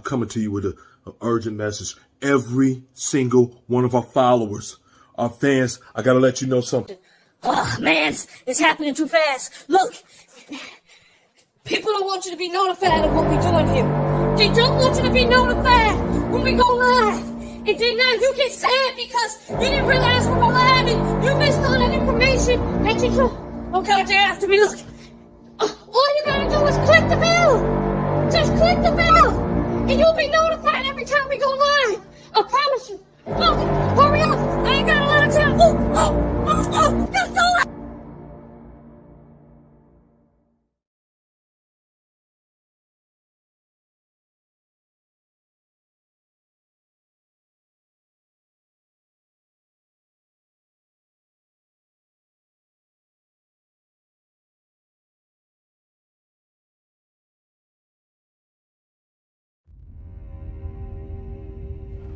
coming to you with an urgent message. Every single one of our followers, our fans, I got to let you know something. Oh, man, it's happening too fast. Look, people don't want you to be notified of what we're doing here. They don't want you to be notified when we go live. And then now you get sad because you didn't realize we were live and you missed all that information that you took. Oh, God, they're after me. Look, all you got to do is click the bell. Just click the bell. And you'll be notified every time we go live. I promise you. Look, hurry up. I ain't got a lot of time. Let's go live.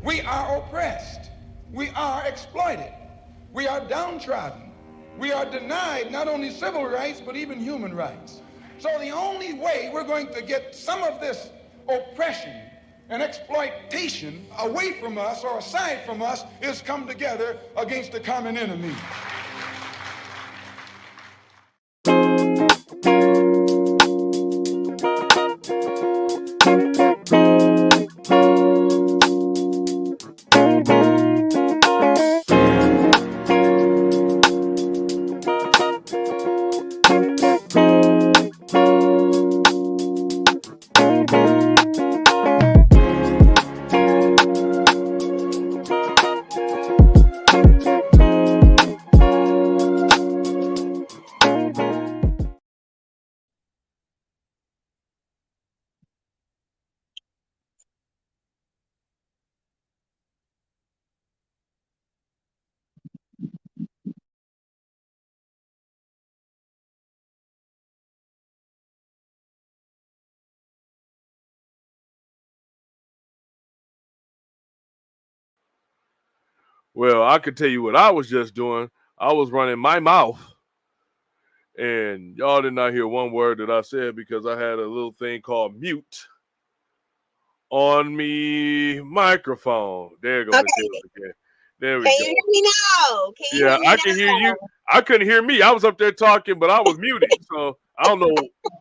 We are oppressed. We are exploited. We are downtrodden. We are denied not only civil rights, but even human rights. So the only way we're going to get some of this oppression and exploitation away from us or aside from us is come together against the common enemy. Well, I could tell you what I was just doing. I was running my mouth, and y'all did not hear one word that I said because I had a little thing called mute on me microphone. There you go, Okay. Miss Hills again. There we Can go. you hear me now? Can you hear me I now? can hear you. I couldn't hear me. I was up there talking, but I was muted. So I don't know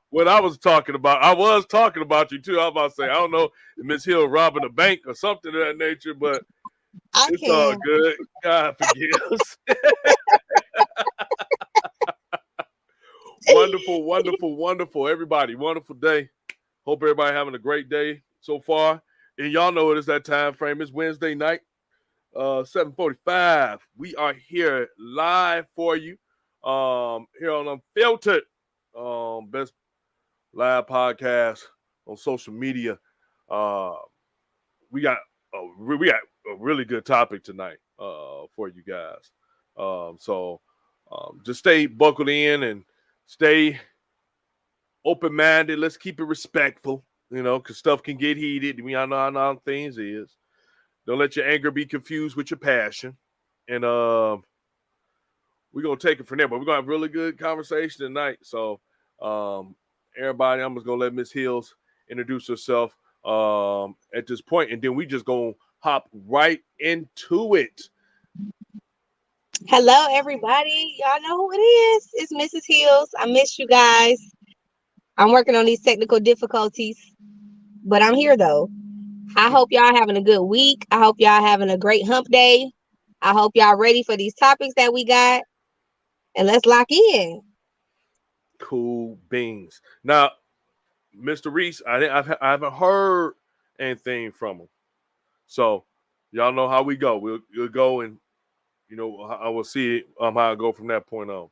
what I was talking about. I was talking about you too. I was about to say, I don't know if Miss Hill robbing a bank or something of that nature, but it's all good. God forgives. Wonderful, wonderful, wonderful. Everybody, wonderful day. Hope everybody having a great day so far. And y'all know it is that time frame. It's Wednesday night, 7:45. We are here live for you. Here on Unfiltered, best live podcast on social media. We got a really good topic tonight for you guys. So just stay buckled in and stay open-minded. Let's keep it respectful, because stuff can get heated. We all know how things is. Don't let your anger be confused with your passion. And we're going to take it from there. But we're going to have a really good conversation tonight. So everybody, I'm just going to let Miss Hills introduce herself at this point, and then we just going to hop right into it. Hello, everybody. Y'all know who it is. It's Mrs. Hills. I miss you guys. I'm working on these technical difficulties, but I'm here, though. I hope y'all having a good week. I hope y'all having a great hump day. I hope y'all ready for these topics that we got. And let's lock in. Cool beans. Now, Mr. Reese, I haven't heard anything from him. So, y'all know how we go. We'll go and, I will see how I go from that point on.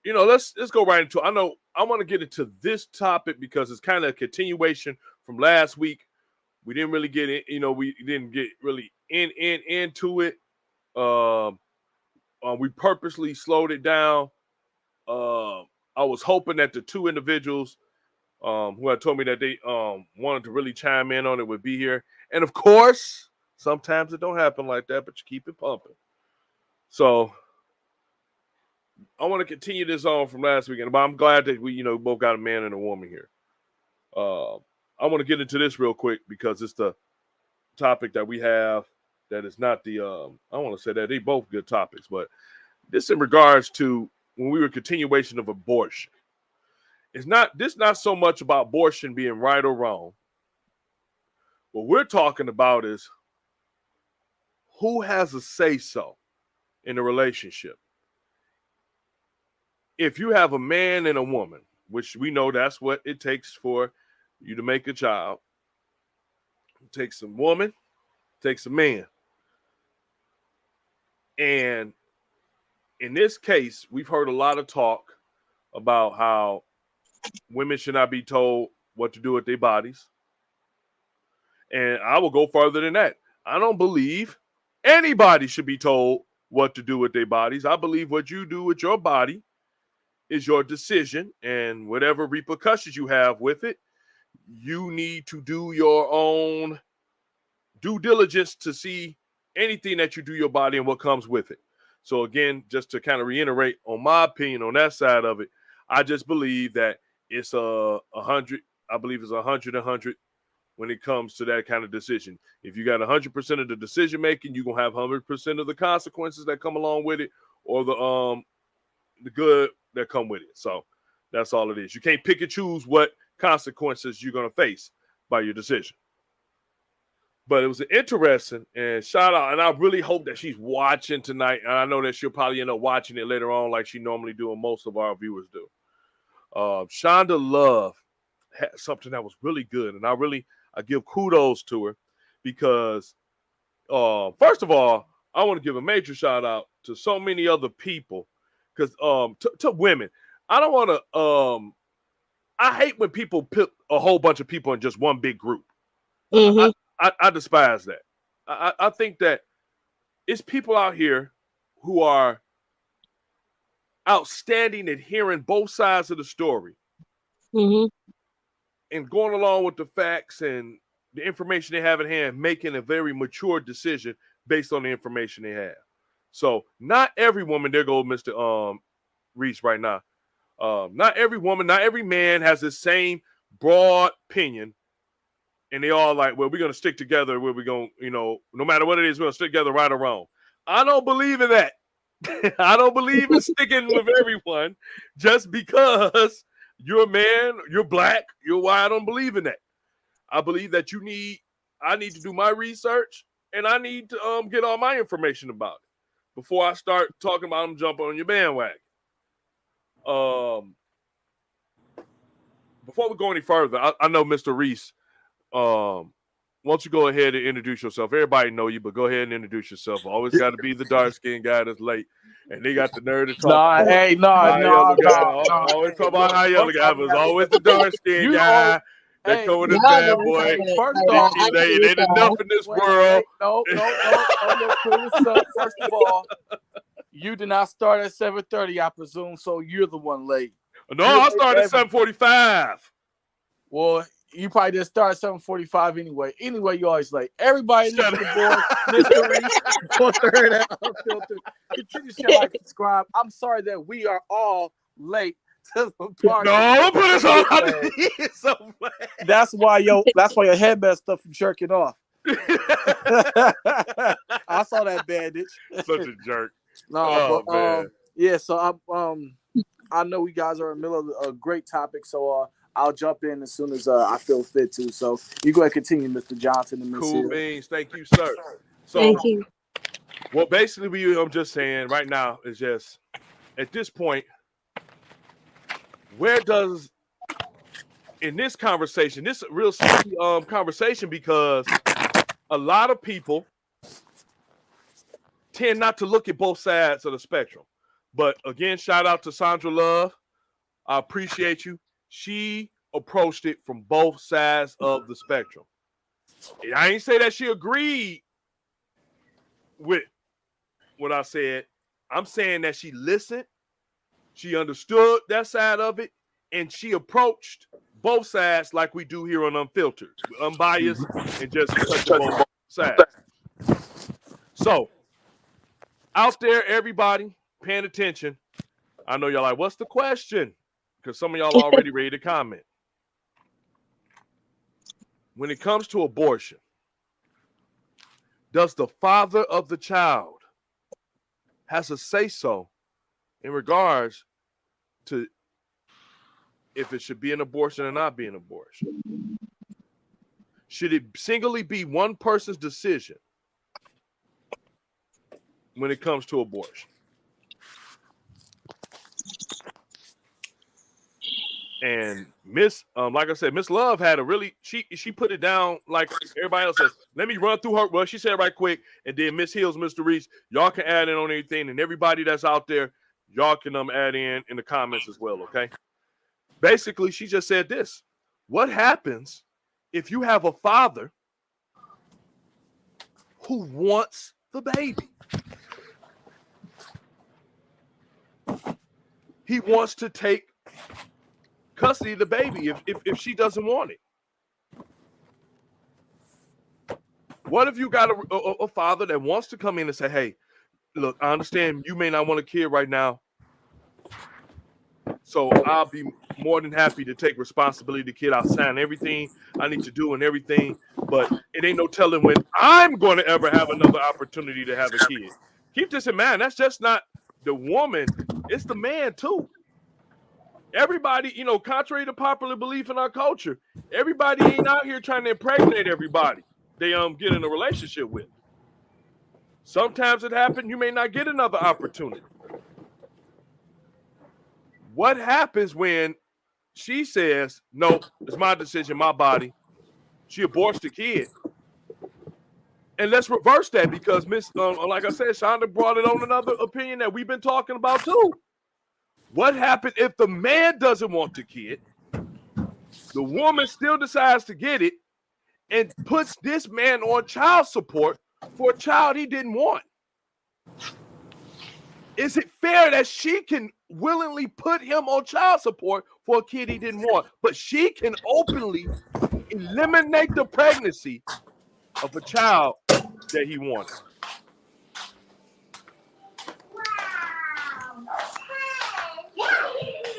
Let's go right into it. I know I want to get into this topic because it's kind of a continuation from last week. We didn't really get it, we didn't get really into it. We purposely slowed it down. I was hoping that the two individuals who had told me that they wanted to really chime in on it would be here. And of course, sometimes it don't happen like that, but you keep it pumping. So I want to continue this on from last weekend, but I'm glad that we, both got a man and a woman here. I want to get into this real quick because it's the topic that we have that is not the I want to say that they both good topics, but this in regards to when we were continuation of abortion. It's not so much about abortion being right or wrong. What we're talking about is who has a say-so in a relationship. If you have a man and a woman, which we know that's what it takes for you to make a child, it takes a woman, it takes a man. And in this case, we've heard a lot of talk about how women should not be told what to do with their bodies. And I will go further than that. I don't believe anybody should be told what to do with their bodies. I believe what you do with your body is your decision, and whatever repercussions you have with it, you need to do your own due diligence to see anything that you do your body and what comes with it. So again, just to kind of reiterate on my opinion on that side of it, I just believe that it's 100. I believe it's 100 when it comes to that kind of decision. If you got 100% of the decision making, you're gonna have 100% of the consequences that come along with it, or the good that come with it. So that's all it is. You can't pick and choose what consequences you're gonna face by your decision. But it was an interesting and shout out, and I really hope that she's watching tonight. And I know that she'll probably end up watching it later on, like she normally do, and most of our viewers do. Shonda Love had something that was really good, and I give kudos to her because, first of all, I want to give a major shout out to so many other people because to women, I don't want to. I hate when people put a whole bunch of people in just one big group. Mm-hmm. I despise that. I think that it's people out here who are outstanding at hearing both sides of the story Mm-hmm. and going along with the facts and the information they have at hand, making a very mature decision based on the information they have. So not every woman, there goes Mr. Reese right now. Not every woman, not every man has the same broad opinion. And they all like, well, we're going to stick together. Where we're going, no matter what it is, we're going to stick together right or wrong. I don't believe in that. I don't believe in sticking with everyone just because you're a man, you're black, you're white. I don't believe in that. I believe that I need to do my research and I need to get all my information about it before I start talking about them jumping on your bandwagon. Before we go any further, I know Mr. Reese. Why don't you go ahead and introduce yourself? Everybody know you, but go ahead and introduce yourself. Always got to be the dark-skinned guy that's late, and they got the nerve to talk. Always talk about high yellow guy, but it's always the dark-skinned guy that come with his bad boy. First of all, it ain't enough in this world. No. First of all, you did not start at 7:30, I presume, so you're the one late. No, I started at 7:45. Well, you probably didn't start at 7:45 anyway. Anyway, you always late. Everybody listen to the board. Mr. Reese, Unfiltered. Continue to share, like, subscribe. I'm sorry that we are all late to the party. No, put us on. So that's why your headband stuff from jerking off. I saw that bandage. Such a jerk. No, but yeah. So I know you guys are in the middle of a great topic, so I'll jump in as soon as I feel fit to. So you go ahead and continue, Mr. Johnson and Ms. Cool Hill. beans. Thank you, sir. So, Thank you. Well, basically, I'm just saying right now is just at this point, where does in this conversation, this is a real sticky conversation because a lot of people tend not to look at both sides of the spectrum. But again, shout out to Sandra Love. I appreciate you. She approached it from both sides of the spectrum. I ain't say that she agreed with what I said. I'm saying that she listened, she understood that side of it, and she approached both sides like we do here on Unfiltered, unbiased, and just touching on both sides. So, out there, everybody paying attention. I know y'all like, what's the question? Because some of y'all already ready to comment. when it comes to abortion, does the father of the child has a say-so in regards to if it should be an abortion or not be an abortion? Should it singly be one person's decision when it comes to abortion? And like I said, Miss Love had a really, she put it down like everybody else says. Let me run through her. Well, she said right quick, and then Miss Hills, Mr. Reese, y'all can add in on anything, and everybody that's out there, y'all can add in the comments as well, okay? Basically, she just said this. What happens if you have a father who wants the baby? He wants to take custody of the baby if she doesn't want it. What if you got a father that wants to come in and say, hey, look, I understand you may not want a kid right now, so I'll be more than happy to take responsibility of the kid. I'll sign everything I need to do and everything, but it ain't no telling when I'm going to ever have another opportunity to have a kid. Keep this in mind. That's just not the woman. It's the man, too. Everybody, contrary to popular belief in our culture, everybody ain't out here trying to impregnate everybody they get in a relationship with. Sometimes it happens, you may not get another opportunity. What happens when she says, no, it's my decision, my body. She aborts the kid. And let's reverse that because like I said, Shonda brought it on another opinion that we've been talking about too. What happens if the man doesn't want the kid? The woman still decides to get it and puts this man on child support for a child he didn't want. Is it fair that she can willingly put him on child support for a kid he didn't want, but she can openly eliminate the pregnancy of a child that he wanted?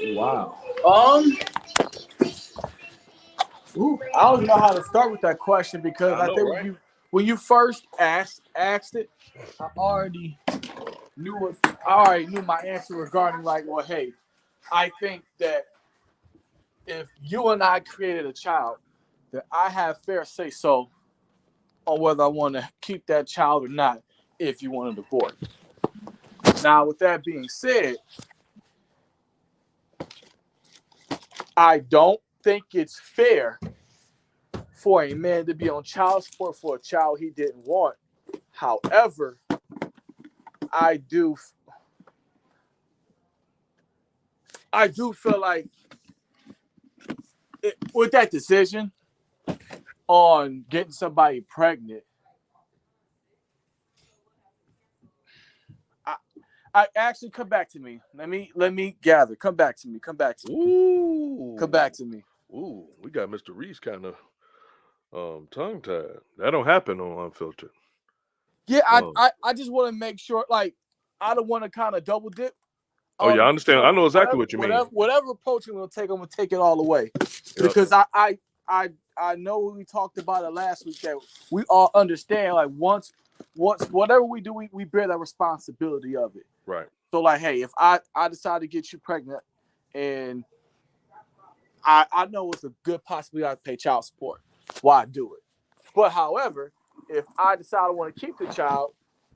Wow. I don't know how to start with that question because I think right? when you first asked it, I already knew my answer regarding like, well, hey, I think that if you and I created a child, that I have fair say so on whether I want to keep that child or not if you want to abort. Now, with that being said, I don't think it's fair for a man to be on child support for a child he didn't want. However, I do feel like with that decision on getting somebody pregnant, I actually come back to me. Let me gather. Come back to me. Ooh. Come back to me. Ooh, we got Mr. Reese kind of tongue-tied. That don't happen on Unfiltered. Yeah, I just want to make sure, like, I don't want to kind of double dip. Oh yeah, I understand. I know exactly what you mean. Whatever approach I'm gonna take, I'm gonna take it all the way. Yep. Because I know we talked about it last week that we all understand, like, once whatever we do, we bear that responsibility of it. Right. So like, hey, if I decide to get you pregnant and I know it's a good possibility I pay child support, why do it? But however, if I decide I want to keep the child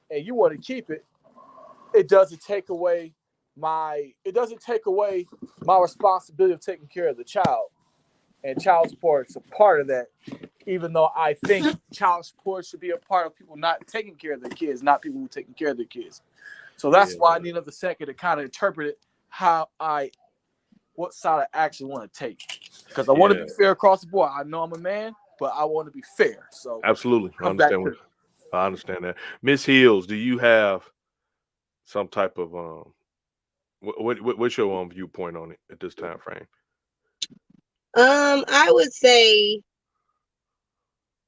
and you want to keep it, it doesn't take away my responsibility of taking care of the child. And child support is a part of that, even though I think child support should be a part of people not taking care of their kids, not people who are taking care of their kids. So that's why I need another second to kind of interpret it what side I actually want to take. Because I want to be fair across the board. I know I'm a man, but I want to be fair. So absolutely. I understand that. Miss Hills, do you have some type of what's your viewpoint on it at this time frame? I would say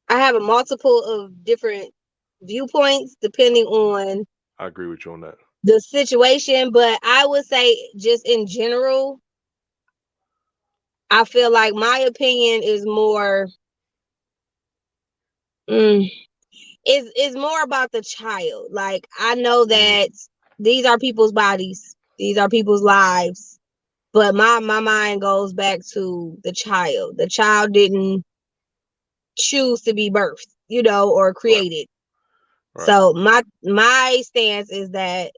I have a multiple of different viewpoints depending on. I agree with you on that. The situation, but I would say just in general, I feel like my opinion is more Mm. It's more about the child. Like, I know that these are people's bodies, these are people's lives, but my mind goes back to the child. The child didn't choose to be birthed, or Right. created. Right. So my stance is that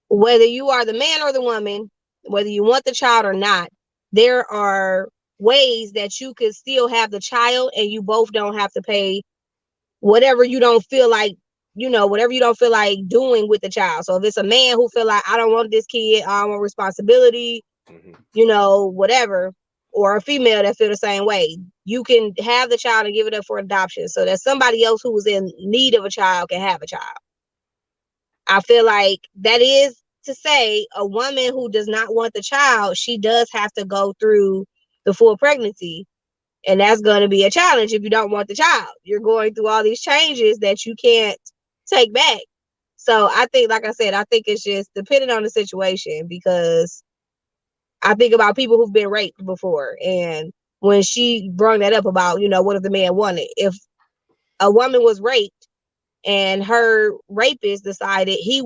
whether you are the man or the woman, whether you want the child or not, there are ways that you could still have the child and you both don't have to pay whatever you don't feel like, whatever you don't feel like doing with the child. So if it's a man who feel like, I don't want this kid, I don't want responsibility, whatever, or a female that feel the same way, you can have the child and give it up for adoption so that somebody else who is in need of a child can have a child. I feel like that is to say a woman who does not want the child, she does have to go through the full pregnancy. And that's going to be a challenge if you don't want the child. You're going through all these changes that you can't take back. So I think, like I said, I think it's just depending on the situation, because I think about people who've been raped before. And when she brought that up about, what if the man wanted? If a woman was raped and her rapist decided he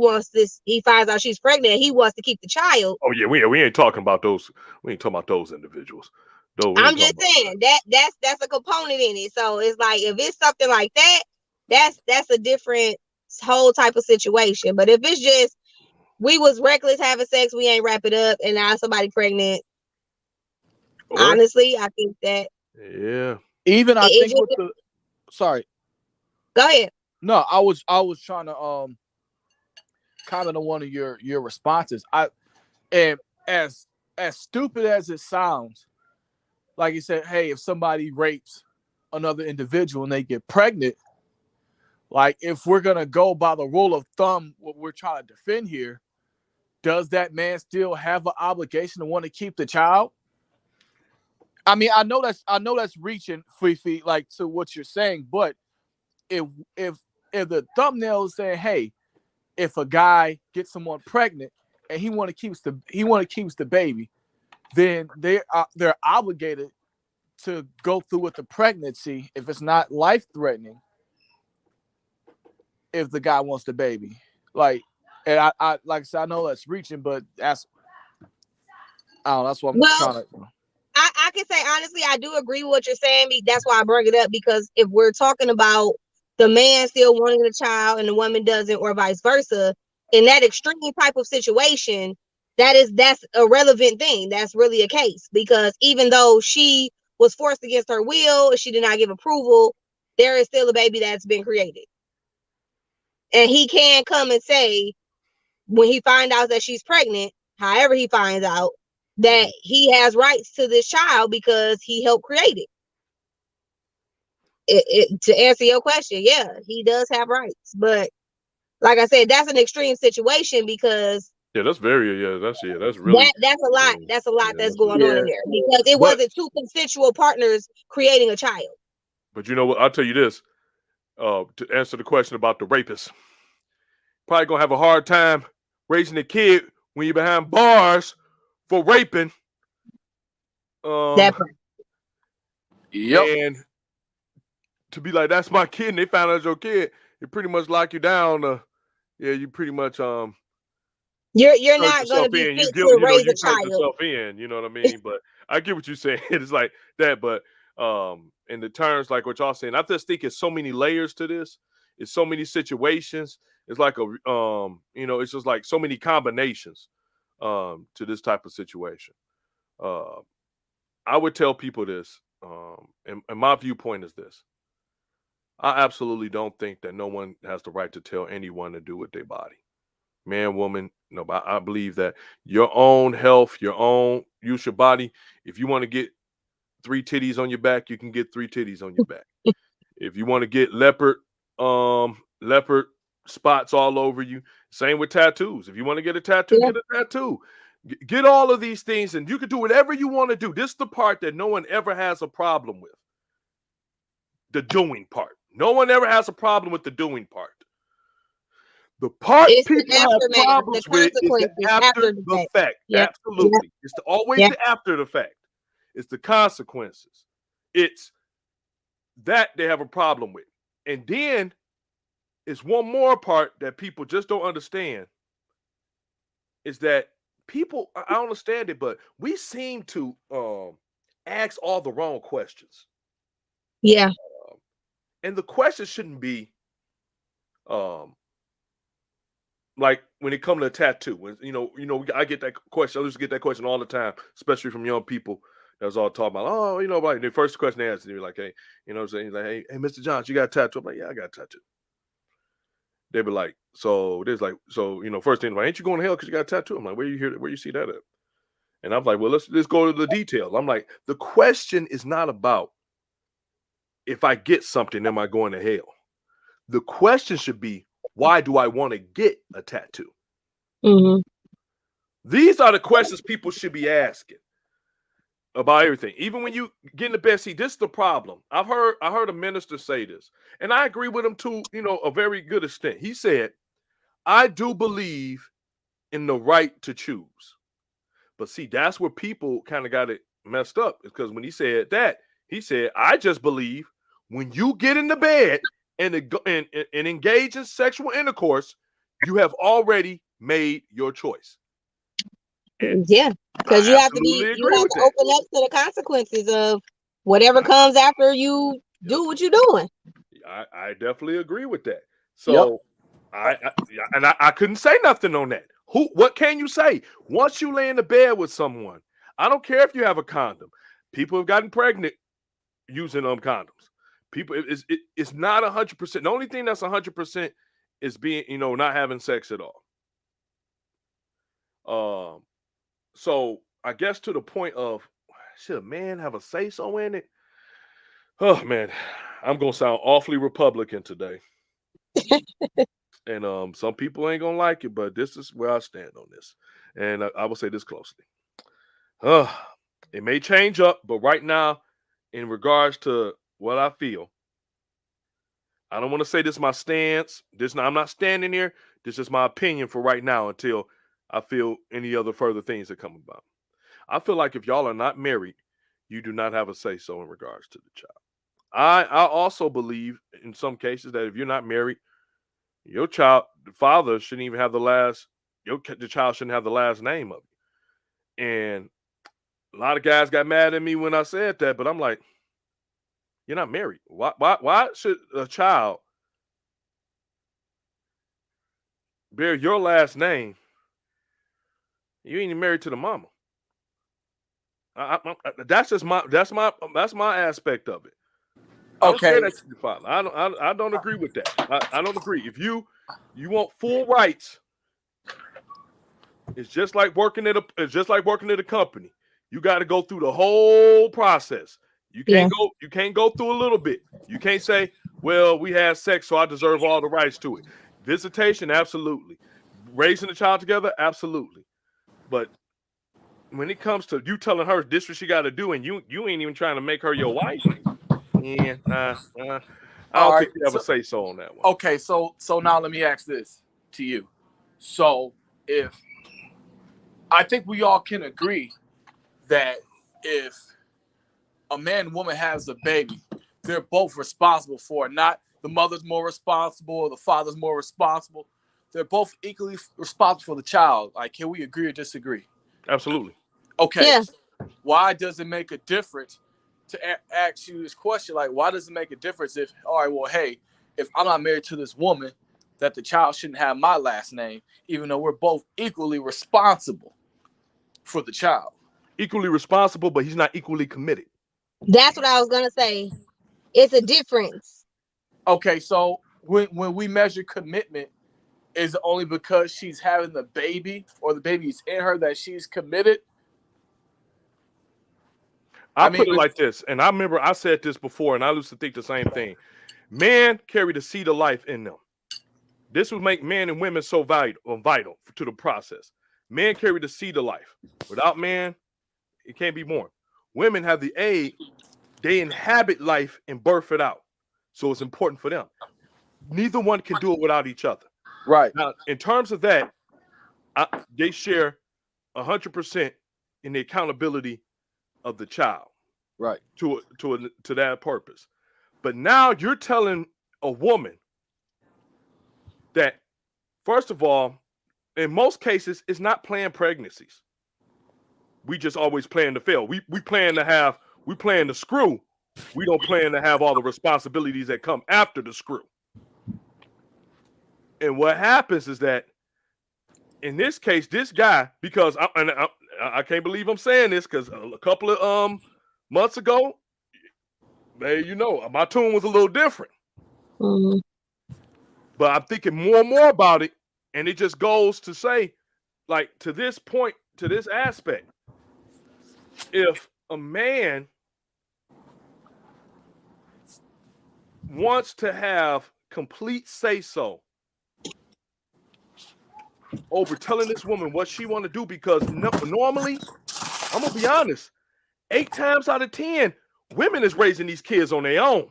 finds out she's pregnant, he wants to keep the child. Oh yeah, we ain't talking about those. We ain't talking about those individuals. No, we ain't I'm talking just about saying that's a component in it. So it's like, if it's something like that, that's a different whole type of situation. But if it's just we was reckless having sex, we ain't wrap it up, and now somebody pregnant, that. Or honestly, I think that yeah, Even I it think with just the sorry. go ahead. No, I was trying to comment on one of your responses. And as stupid as it sounds, like you said, hey, if somebody rapes another individual and they get pregnant, like, if we're gonna go by the rule of thumb, what we're trying to defend here, does that man still have an obligation to want to keep the child? I mean, I know that's reaching, Fifi, like, to what you're saying, but if if the thumbnail is saying, hey, if a guy gets someone pregnant and he want to keep the baby, then they're obligated to go through with the pregnancy if it's not life threatening. If the guy wants the baby, like, and I like I said, I know that's reaching, but that's that's what I'm Well, trying to. I can say honestly, I do agree with what you're saying. That's why I bring it up, because if we're talking about the man still wanting the child and the woman doesn't, or vice versa, in that extreme type of situation, that's a relevant thing. That's really a case, because even though she was forced against her will, she did not give approval, there is still a baby that's been created. And he can come and say, when he finds out that she's pregnant, however he finds out, that he has rights to this child because he helped create it. To answer your question, yeah, he does have rights. But like I said, that's an extreme situation, because yeah, that's very that's really that's a lot. That's a lot yeah, that's that's going really on Yeah, in there, because it but wasn't two consensual partners creating a child. you know what? I'll tell you this. To answer the question about the rapist, probably gonna have a hard time raising a kid when you're behind bars for raping. That part. yep, And to be like, that's my kid, and they found out it's your kid, it pretty much lock you down. Yeah, you pretty much You're turned not going to yourself be in. fit to raise You a turned child. yourself in. You know what I mean? But I get what you're saying. It's like that, but in the terms like what y'all saying, I just think it's so many layers to this. It's so many situations. It's like it's just like so many combinations to this type of situation. Uh, I would tell people this, and my viewpoint is this. I absolutely don't think that no one has the right to tell anyone to do with their body. Man, woman, no, but I believe that your own health, use your body. If you want to get 3 titties on your back, you can get 3 titties on your back. If you want to get leopard spots all over you, same with tattoos. If you want to get a tattoo, Yeah. get a tattoo. Get all of these things, and you can do whatever you want to do. This is the part that no one ever has a problem with. The doing part. No one ever has a problem with the doing part. The part It's the people have aftermath, the problems with is the consequences after after the the fact. fact. Yep. Yep. Absolutely. It's always Yep. the after the fact. It's the consequences. It's that they have a problem with. And then it's one more part that people just don't understand is that people, I don't understand it, but we seem to ask all the wrong questions. Yeah. And the question shouldn't be like when it comes to a tattoo. When, I get that question. I used to get that question all the time, especially from young people that was all talking about, oh, like the first question they asked, they were like, hey, saying like, hey, Mr. Johns, you got a tattoo? I'm like, yeah, I got a tattoo. They be like, first thing, like, ain't you going to hell because you got a tattoo? I'm like, where you see that at? And I'm like, well, let's go to the details. I'm like, the question is not about if I get something, am I going to hell? The question should be, why do I want to get a tattoo? Mm-hmm. These are the questions people should be asking about everything. Even when you get in the bed, see, this is the problem. I heard a minister say this, and I agree with him to, a very good extent. He said, I do believe in the right to choose. But see, that's where people kind of got it messed up. Because when he said that, he said, I just believe when you get in the bed and engage in sexual intercourse, you have already made your choice. And yeah, because you have to open up to the consequences of whatever comes after you do what you're doing. I definitely agree with that. So I couldn't say nothing on that. What can you say? Once you lay in the bed with someone, I don't care if you have a condom. People have gotten pregnant using condoms. People, it's not 100%. The only thing that's 100% is being, not having sex at all. So I guess to the point of, should a man have a say-so in it? Oh man, I'm gonna sound awfully Republican today. And some people ain't gonna like it, but this is where I stand on this. And I will say this closely. It may change up, but right now, in regards to what I feel, I don't want to say this is my stance. I'm not standing here. This is my opinion for right now until I feel any other further things that come about. I feel like if y'all are not married, you do not have a say-so in regards to the child. I also believe in some cases that if you're not married, your child, the father shouldn't even have the child shouldn't have the last name of it. And a lot of guys got mad at me when I said that, but I'm like, you're not married. Why should a child bear your last name? You ain't even married to the mama. That's my aspect of it. I don't care that's your father. I don't agree with that. I don't agree. If you want full rights, it's just like working at a company. You got to go through the whole process. You can't go through a little bit. You can't say, well, we had sex, so I deserve all the rights to it. Visitation, absolutely. Raising a child together, absolutely. But when it comes to you telling her this what she got to do, and you ain't even trying to make her your wife, yeah, I don't think you have a say so on that one. Okay, so now let me ask this to you. So if I think we all can agree that if a man and woman has a baby, they're both responsible for it. Not the mother's more responsible or the father's more responsible. They're both equally responsible for the child. Like, can we agree or disagree? Absolutely. Okay. Yeah. Why does it make a difference to ask you this question? Like, why does it make a difference if, all right, well, hey, if I'm not married to this woman, that the child shouldn't have my last name, even though we're both equally responsible for the child? Equally responsible, but he's not equally committed. That's what I was gonna say. It's a difference. Okay, so when we measure commitment, is it only because she's having the baby or the baby's in her that she's committed? I put it like this, and I remember I said this before, and I used to think the same thing. Men carry the seed of life in them. This would make men and women so vital to the process. Men carry the seed of life. Without man, it can't be born. Women have the aid. They inhabit life and birth it out. So it's important for them. Neither one can do it without each other. Right. Now, in terms of that, they share 100% in the accountability of the child. Right. To that purpose. But now you're telling a woman that, first of all, in most cases, it's not planned pregnancies. We just always plan to fail. We plan to screw. We don't plan to have all the responsibilities that come after the screw. And what happens is that in this case, this guy, because I can't believe I'm saying this, because a couple of months ago, hey, my tune was a little different. Mm-hmm. But I'm thinking more and more about it, and it just goes to say, like, to this point, to this aspect, if a man wants to have complete say-so over telling this woman what she want to do, because normally, I'm gonna be honest, 8 times out of 10, women is raising these kids on their own.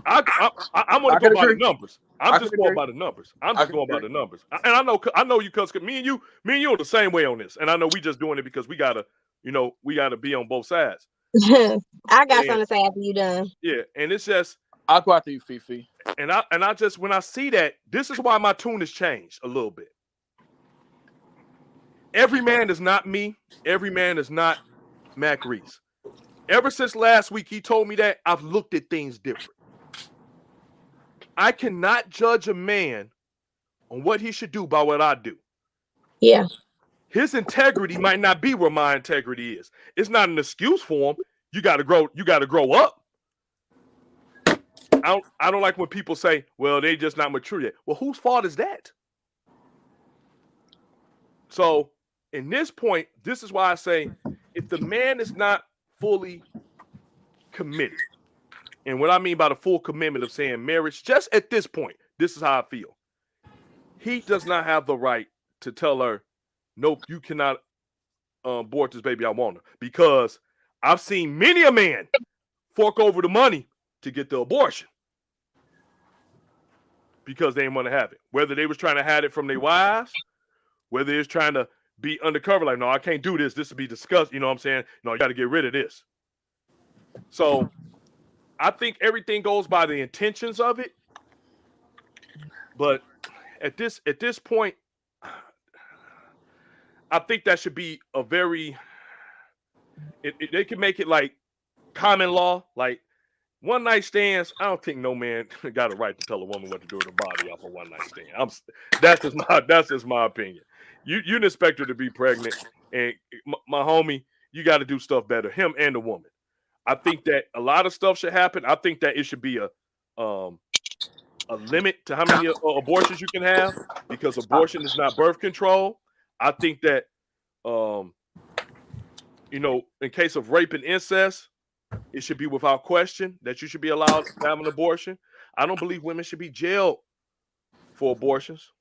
I'm gonna go by the numbers. I'm just going by the numbers. I'm just going by the numbers. And I know you, cuz me and you are the same way on this. And I know we just doing it because we gotta be on both sides. I got something to say after you done. Yeah, and it's just, I'll go after you, Fifi. And I just, when I see that, this is why my tune has changed a little bit. Every man is not me. Every man is not Mac Reese. Ever since last week, he told me that, I've looked at things different. I cannot judge a man on what he should do by what I do. Yeah. His integrity might not be where my integrity is. It's not an excuse for him. You got to grow. You got to grow up. I don't like when people say, well, they just not mature yet. Well, whose fault is that? So in this point, this is why I say, if the man is not fully committed, and what I mean by the full commitment of saying marriage, just at this point, this is how I feel. He does not have the right to tell her, nope, you cannot abort this baby, I want her. Because I've seen many a man fork over the money to get the abortion because they didn't want to have it. Whether they was trying to hide it from their wives, whether they was trying to be undercover, like, no, I can't do this. This will be discussed. You know what I'm saying? No, you got to get rid of this. So I think everything goes by the intentions of it. But at this point, I think that should be a very, they can make it like common law, like one night stands. I don't think no man got a right to tell a woman what to do with her body off a one night stand. That's just my opinion. You didn't expect her to be pregnant, and my homie, you got to do stuff better, him and the woman. I think that a lot of stuff should happen. I think that it should be a limit to how many abortions you can have, because abortion is not birth control. I think that, in case of rape and incest, it should be without question that you should be allowed to have an abortion. I don't believe women should be jailed for abortions.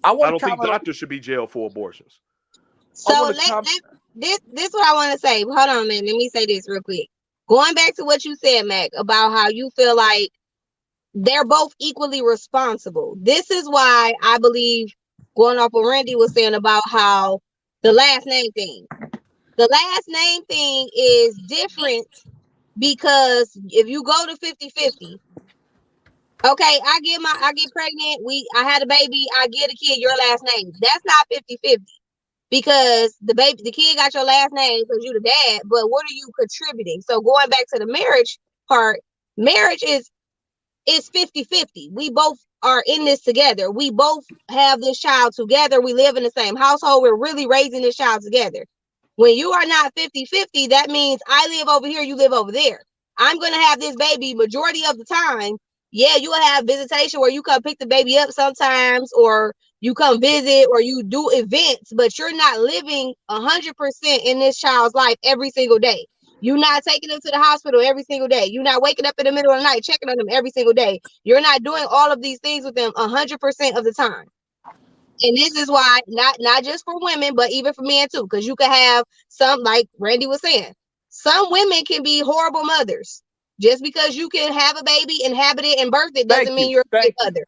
I don't think doctors should be jailed for abortions. So this is what I want to say. Hold on, man. Let me say this real quick. Going back to what you said, Mac, about how you feel like they're both equally responsible. This is why I believe, going off what Randy was saying about how the last name thing. The last name thing is different because if you go to 50-50, okay, I get pregnant, I had a baby, I get a kid, your last name. That's not 50-50. Because the kid got your last name because you're the dad, but what are you contributing? So going back to the marriage part, marriage is 50-50. We both are in this together. We both have this child together. We live in the same household. We're really raising this child together. When you are not 50-50, that means I live over here, you live over there. I'm going to have this baby majority of the time. Yeah, you will have visitation where you come pick the baby up sometimes, or you come visit, or you do events, but you're not living 100% in this child's life every single day. You're not taking them to the hospital every single day. You're not waking up in the middle of the night checking on them every single day. You're not doing all of these things with them 100% of the time. And this is why, not just for women, but even for men too, because you could have some, like Randy was saying, some women can be horrible mothers. Just because you can have a baby, inhabit it, and birth it doesn't mean you're a great mother.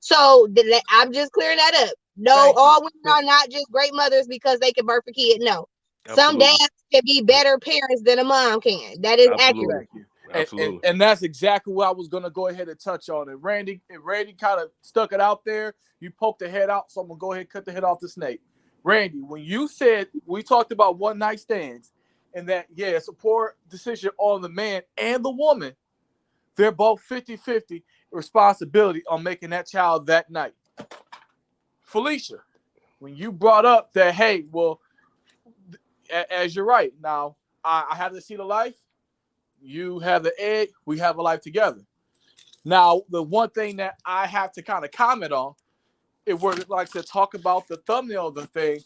So I'm just clearing that up. No, all women are not just great mothers because they can birth a kid. No. Some Absolutely. dads can be better parents than a mom can. That is Absolutely. accurate. Thank you. Absolutely. And that's exactly what I was gonna go ahead and touch on. And Randy kind of stuck it out there. You poked the head out, so I'm gonna go ahead and cut the head off the snake. Randy, when you said we talked about one night stands, and that it's a poor decision on the man and the woman, they're both 50-50 responsibility on making that child that night. Felicia, when you brought up that, hey, well, as you're right, now I have to see the life. You have the egg, we have a life together. Now, the one thing that I have to kind of comment on, if we're like to talk about the thumbnail of the thing,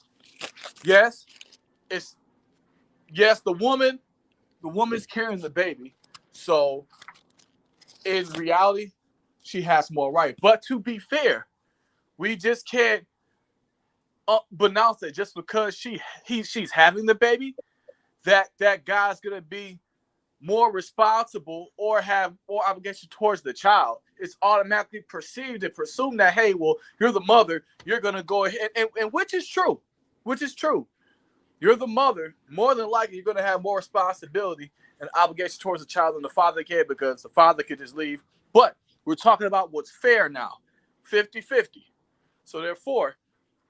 yes, the woman's carrying the baby. So in reality, she has more right. But to be fair, we just can't pronounce it just because she's having the baby, that guy's gonna be more responsible or have more obligation towards the child. It's automatically perceived and presumed that, hey, well, you're the mother, you're gonna go ahead, and which is true. You're the mother, more than likely you're gonna have more responsibility and obligation towards the child than the father can, because the father could just leave. But we're talking about what's fair now, 50-50. So therefore,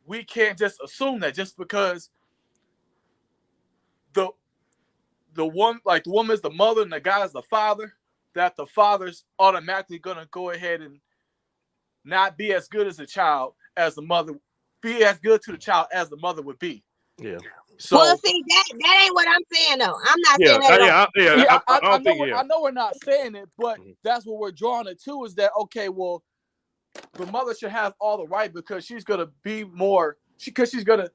we can't just assume that just because the woman is the mother and the guy is the father, that the father's automatically gonna go ahead and not be as good as the child as the mother, be as good to the child as the mother would be. Yeah. So Well, see, that ain't what I'm saying though. I'm not saying that at all. I know we're not saying it, but that's what we're drawing it to, is that, okay, well, the mother should have all the right because she's gonna be more, because she's gonna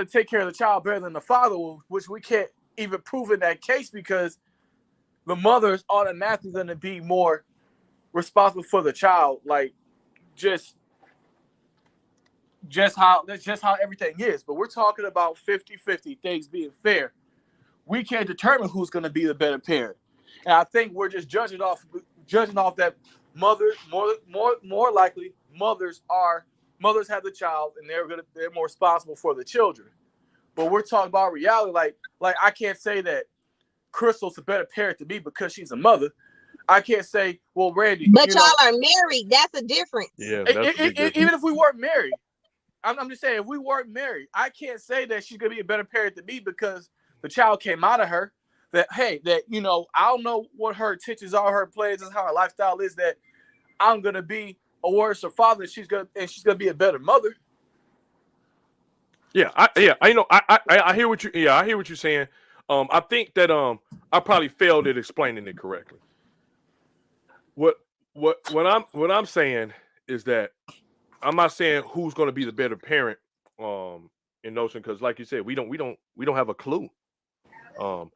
take care of the child better than the father will, which we can't even prove in that case, because the mother is automatically going to be more responsible for the child. Like, just how everything is. But we're talking about 50-50, things being fair. We can't determine who's going to be the better parent. And I think we're just judging off that mother, more likely mothers have the child, and they're more responsible for the children. But we're talking about reality. Like I can't say that Crystal's a better parent to me because she's a mother. I can't say, well, Randy, but y'all are married. That's a difference. Yeah, that's even if we weren't married, I'm just saying, if we weren't married, I can't say that she's gonna be a better parent to me because the child came out of her. That, hey, I don't know what her intentions are, her plans, and how her lifestyle is. That I'm gonna be a worse father. She's gonna be a better mother. Yeah, I hear what I hear what you're saying. I think that I probably failed at explaining it correctly. What I'm saying is that I'm not saying who's going to be the better parent in notion, because like you said, we don't have a clue. I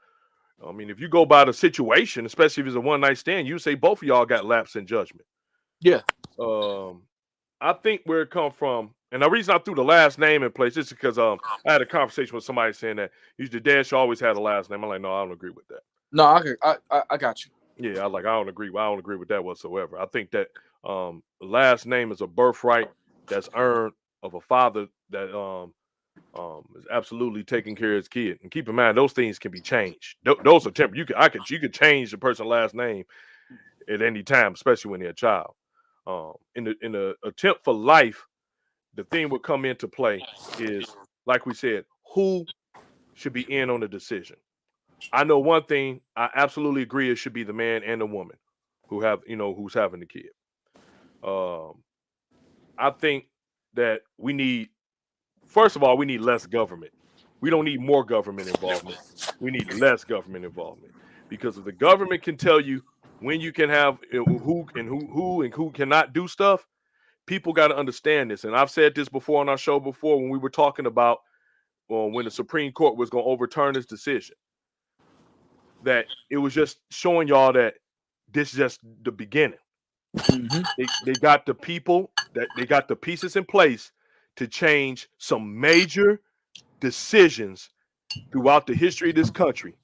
mean, if you go by the situation, especially if it's a one night stand, you say both of y'all got lapse in judgment. Yeah. I think where it come from, and the reason I threw the last name in place is because I had a conversation with somebody saying that usually dad should always have the last name. I'm like, no, I don't agree with that. No, I got you. Yeah, I don't agree with that whatsoever. I think that last name is a birthright that's earned of a father that is absolutely taking care of his kid. And keep in mind, those things can be changed. Those are temporary. You could change the person's last name at any time, especially when they're a child. In the attempt for life, the thing would come into play is, like we said, who should be in on the decision. I know one thing, I absolutely agree, it should be the man and the woman who's having the kid. I think that first of all, we need less government. We don't need more government involvement. We need less government involvement, because if the government can tell you when you can have who cannot do stuff, people got to understand this. And I've said this before on our show before when we were talking about when the Supreme Court was going to overturn this decision, that it was just showing y'all that this is just the beginning. Mm-hmm. They got the people, that they got the pieces in place to change some major decisions throughout the history of this country.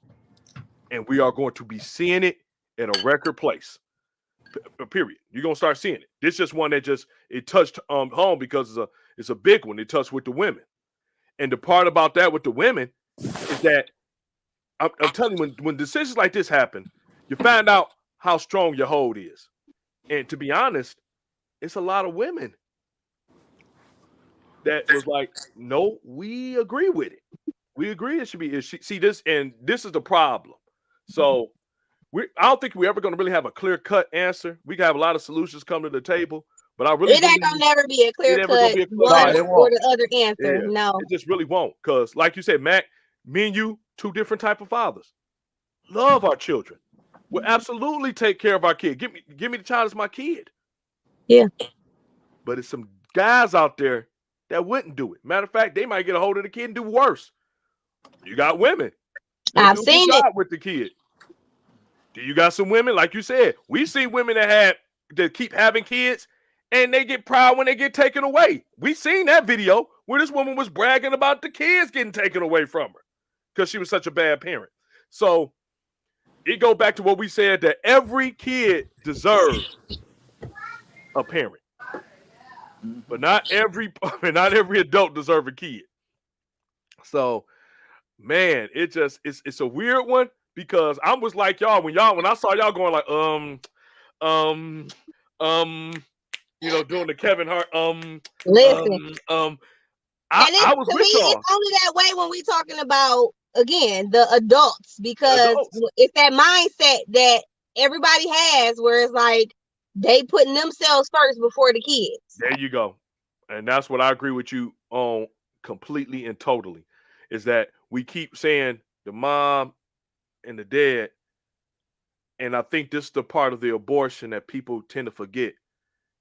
And we are going to be seeing it in a record place. Period. You're gonna start seeing it. This is just one that it touched home because it's a big one. It touched with the women, And the part about that with the women is that I'm telling you, when decisions like this happen, you find out how strong your hold is. And to be honest, it's a lot of women that was like, no, we agree with it. We agree it should be. See this, and this is the problem. So I don't think we're ever going to really have a clear cut answer. We can have a lot of solutions come to the table, but I really It ain't gonna believe never be a clear it never gonna cut be a clear No, one it answer. or won't. the other answer. Yeah, No. it just really won't. Because, like you said, Mac, me and you, two different type of fathers. Love our children. We'll absolutely take care of our kid. Give me the child as my kid. Yeah. But it's some guys out there that wouldn't do it. Matter of fact, they might get a hold of the kid and do worse. You got women. They I've do a good seen it. job with the kid. Do you got some women, like you said? We see women that keep having kids and they get proud when they get taken away. We seen that video where this woman was bragging about the kids getting taken away from her because she was such a bad parent. So it go back to what we said, that every kid deserves a parent, but not every adult deserves a kid. So, man, it's a weird one, because I was like y'all when I saw y'all going like doing the Kevin Hart Listen. I was To me, with y'all. it's only that way when we talking about, again, the adults, because Adults. it's that mindset that everybody has where it's like they putting themselves first before the kids. There you go. And that's what I agree with you on completely and totally, is that we keep saying the mom and the dad. And I think this is the part of the abortion that people tend to forget,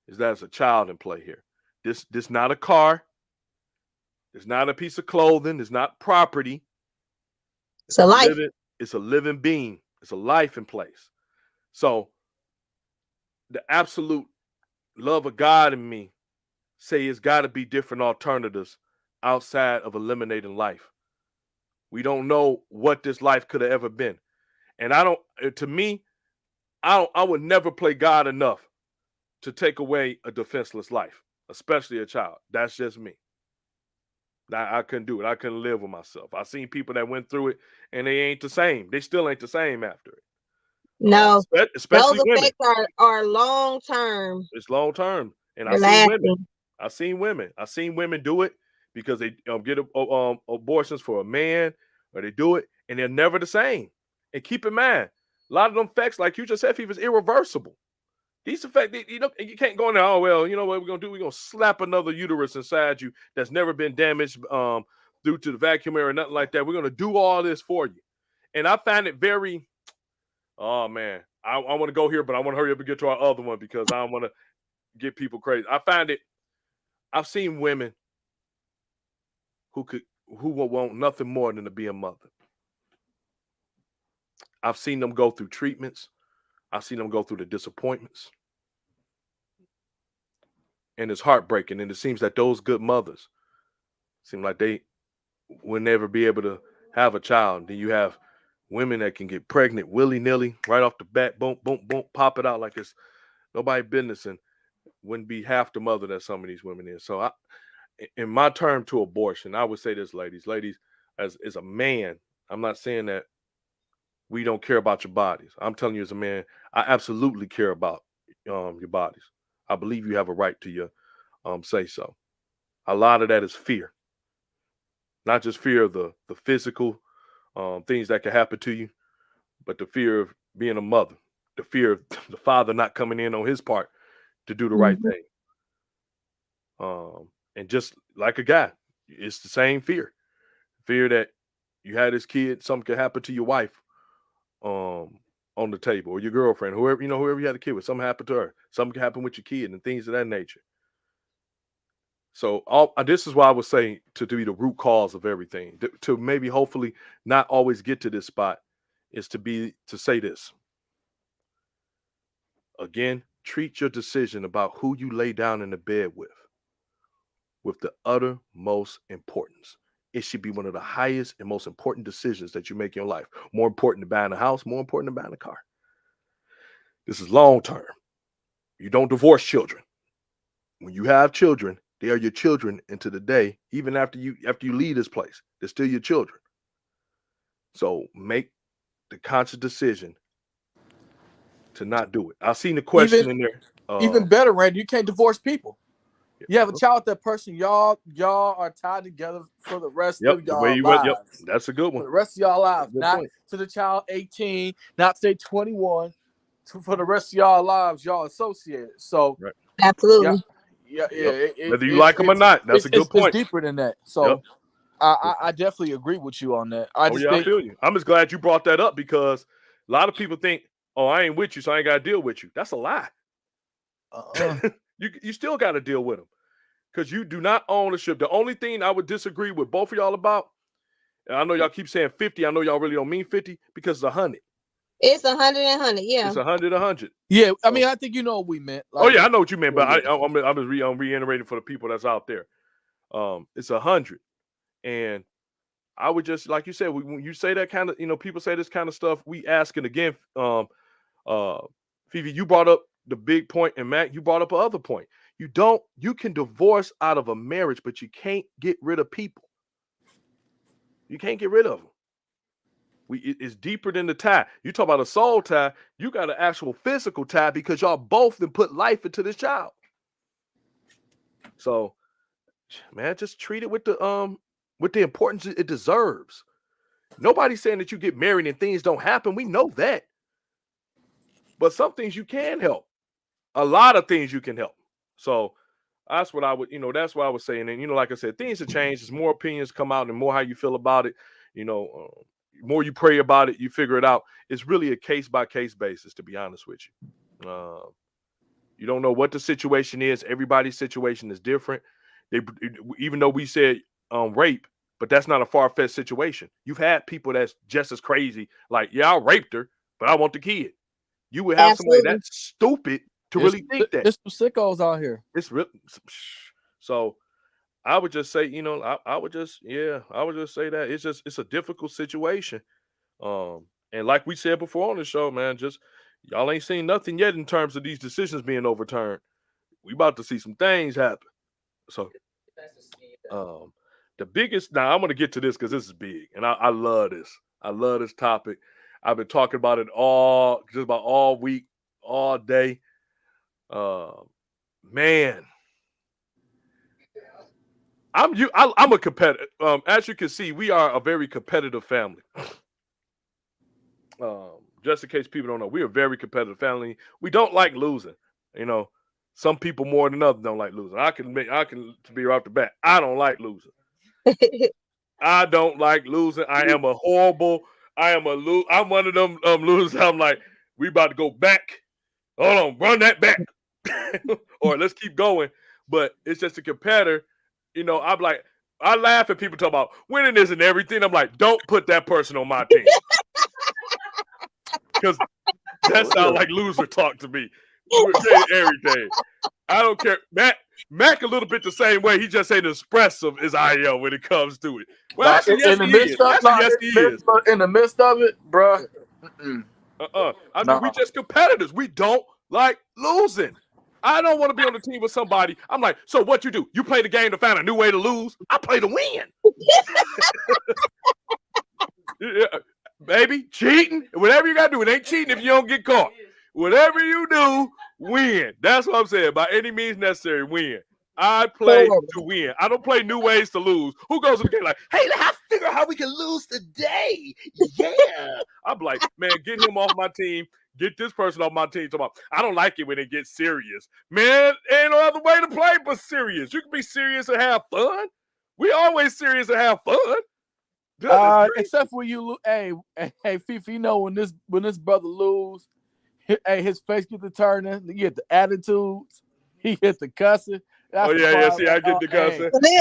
is that there's a child in play here. This not a car. It's not a piece of clothing. It's not property. It's a life. It's a living being. It's a life in place. So the absolute love of God in me say it's got to be different alternatives outside of eliminating life. We don't know what this life could have ever been. And I would never play God enough to take away a defenseless life, especially a child. That's just me. I couldn't do it. I couldn't live with myself. I've seen people that went through it and they ain't the same. They still ain't the same after it. No, especially those women. effects are long term. It's long term. And They're I've seen women do it because they get abortions for a man, or they do it and they're never the same. And keep in mind, a lot of them effects, like you just said, is irreversible. These effects, you can't go in there, oh, well, you know what we're going to do? We're going to slap another uterus inside you that's never been damaged due to the vacuum air or nothing like that. We're going to do all this for you. And I find it very, oh, man, I want to go here, but I want to hurry up and get to our other one because I don't want to get people crazy. I've seen women who will want nothing more than to be a mother. I've seen them go through treatments. I've seen them go through the disappointments. And it's heartbreaking. And it seems that those good mothers seem like they will never be able to have a child. Then you have women that can get pregnant willy-nilly right off the bat, boom, boom, boom, pop it out like it's nobody's business, and wouldn't be half the mother that some of these women is. So in my term to abortion, I would say this, ladies, as a man, I'm not saying that we don't care about your bodies. I'm telling you as a man, I absolutely care about your bodies. I believe you have a right to your say so. A lot of that is fear. Not just fear of the physical things that can happen to you, but the fear of being a mother, the fear of the father not coming in on his part to do the right thing. And just like a guy, it's the same fear. Fear that you had this kid, something could happen to your wife on the table, or your girlfriend, whoever you had a kid with, something happened to her, something could happen with your kid and things of that nature. So this is why I would say to be the root cause of everything, to maybe hopefully not always get to this spot, is to say this. Again, treat your decision about who you lay down in the bed with the uttermost importance. It should be one of the highest and most important decisions that you make in your life. More important than buying a house, more important than buying a car. This is long term. You don't divorce children. When you have children, They are your children into the day, even after you leave this place. They're still your children. So make the conscious decision to not do it. I've seen the question in there. Even better, Randy, you can't divorce people. You have a child with that person, y'all are tied together for the rest of y'all lives. Yep, that's a good one. For the rest of y'all lives, Good not point. to the child 18, not to 21. For the rest of y'all lives, y'all associated. So, right. Absolutely. Yeah. Whether you like them or not, that's a good point. It's deeper than that. So, I definitely agree with you on that. I feel you. I'm just glad you brought that up because a lot of people think, "Oh, I ain't with you, so I ain't got to deal with you." That's a lie. You still got to deal with them because you do not own the ship. The only thing I would disagree with both of y'all about, and I know y'all keep saying 50. I know y'all really don't mean 50 because it's 100. It's 100 and 100. Yeah. It's 100. Yeah, I mean, I think you know what we meant. Like, I know what you meant, but I'm just reiterating for the people that's out there. It's 100, and I would just, like you said, when you say that kind of, people say this kind of stuff, we asking again. Fifi, you brought up the big point, and Mac, you brought up another point. You can divorce out of a marriage, but you can't get rid of people. You can't get rid of them. It's deeper than the tie. You talk about a soul tie, you got an actual physical tie because y'all both then put life into this child. So, man, just treat it with the importance it deserves. Nobody's saying that you get married and things don't happen. We know that. But some things you can help. A lot of things you can help. So that's what I would, that's what I was saying. And, like I said, things have changed. As more opinions come out and more how you feel about it, more you pray about it, you figure it out. It's really a case-by-case basis, to be honest with you. You don't know what the situation is. Everybody's situation is different. Even though we said rape, but that's not a far-fetched situation. You've had people that's just as crazy. Like, yeah, I raped her, but I want the kid. You would have somebody that's stupid to really think that. There's some sickos out here. It's real. So I would just say, I would just say that it's a difficult situation. And like we said before on the show, man, just y'all ain't seen nothing yet in terms of these decisions being overturned. We about to see some things happen. So the biggest, now I'm going to get to this because this is big, and I love this. I love this topic. I've been talking about it just about all week, all day. Man, I'm a competitor. As you can see, we are a very competitive family. Just in case people don't know, we're a very competitive family. We don't like losing. Some people more than others don't like losing. I can to be right off the bat, I don't like losing. I don't like losing. I'm one of them losers. I'm like, we about to go back. Hold on, run that back. Or let's keep going. But it's just a competitor. I'm like, I laugh at people talk about winning isn't everything. I'm like, don't put that person on my team. Because that sounds like loser talk to me. Everything. I don't care. Mac a little bit the same way. He just ain't expressive as I am when it comes to it. Well, actually, yes, he is. In the midst of it, bro. We just competitors. We don't like losing. I don't want to be on the team with somebody. I'm like, so what you do? You play the game to find a new way to lose? I play to win. Yeah, baby, cheating. Whatever you got to do, it ain't cheating if you don't get caught. Whatever you do, win. That's what I'm saying. By any means necessary, win. I play to win. I don't play new ways to lose. Who goes to the game like, hey, let's figure out how we can lose today? Yeah. I'm like, man, get him off my team. Get this person off my team. I don't like it when it gets serious. Man, ain't no other way to play but serious. You can be serious and have fun. We always serious and have fun. Except for you, hey, Fifi, when this brother lose, his face get the turning, he get the attitudes, he get the cussing. That's see, I get the cussing. He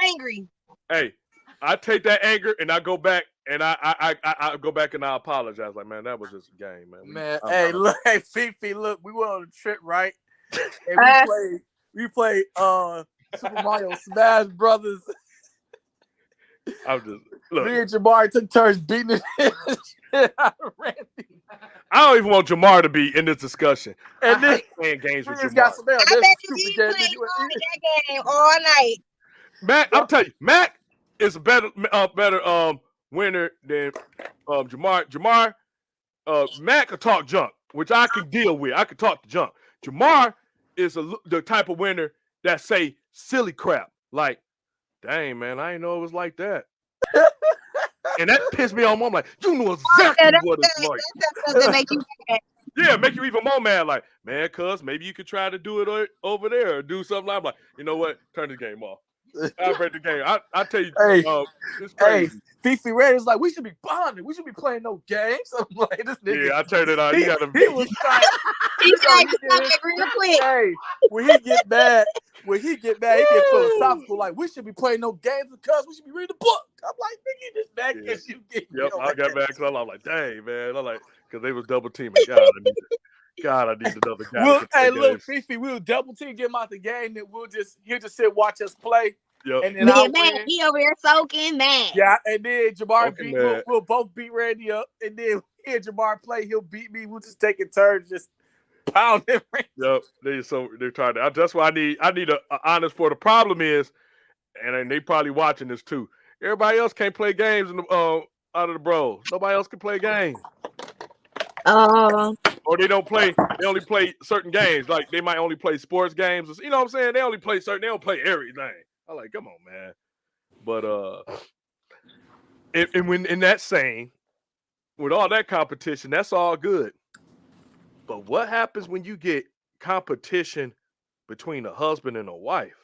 angry. Hey, I take that anger and I go back and I go back and I apologize. Like, man, that was just a game, man. Look, Fifi, look, we went on a trip, right? And we played Super Mario Smash Brothers. I'm just look. Me and Jabari took turns beating the shit out of Randy. I don't even want Jamar to be in this discussion. And I then hate playing games with we just Jamar. got some I That's bet a you he stupid game. played that game all night. Mac, I'm telling you, Mac is a better winner than Jamar. Jamar, Mac could talk junk, which I can deal with. I can talk to junk. Jamar is the type of winner that say silly crap. Like, dang, man, I didn't know it was like that. And that pissed me off. I'm like, you know exactly what it's like. That doesn't make you mad. Yeah, make you even more mad. Like, man, cuz maybe you could try to do it over there or do something. I'm like, you know what? Turn the game off. I break the game. I tell you, Hey, it's crazy. Fifi Red is like, we should be bonding. We should be playing no games. I'm like, this nigga. Yeah, I turned it on. He was like, He's like, real quick. hey, when he get mad, he get philosophical. Like, we should be playing no games because we should be reading the book. I'm like, nigga, you just mad because you get. Yep, I got mad because I'm like, dang, man. I'm like, because they was double teaming. God, I need another guy. Hey, look, Fifi, we'll double team, get him out the game, and he'll just sit, watch us play. Yep. Me And then and man, he over there soaking mad. Yeah, and then Jamar we'll both beat Randy up, and then he and Jamar play, he'll beat me. We'll just take a turn, just pound him. Yep. They're trying to. That's why I need a honest for. The problem is, and they probably watching this too. Everybody else can't play games in the, out of the bros. Nobody else can play games. Or they don't play. They only play certain games. Like they might only play sports games. You know what I'm saying? They only play certain. They don't play everything. I'm like, come on, man. But and when in that saying, with all that competition, that's all good. But what happens when you get competition between a husband and a wife?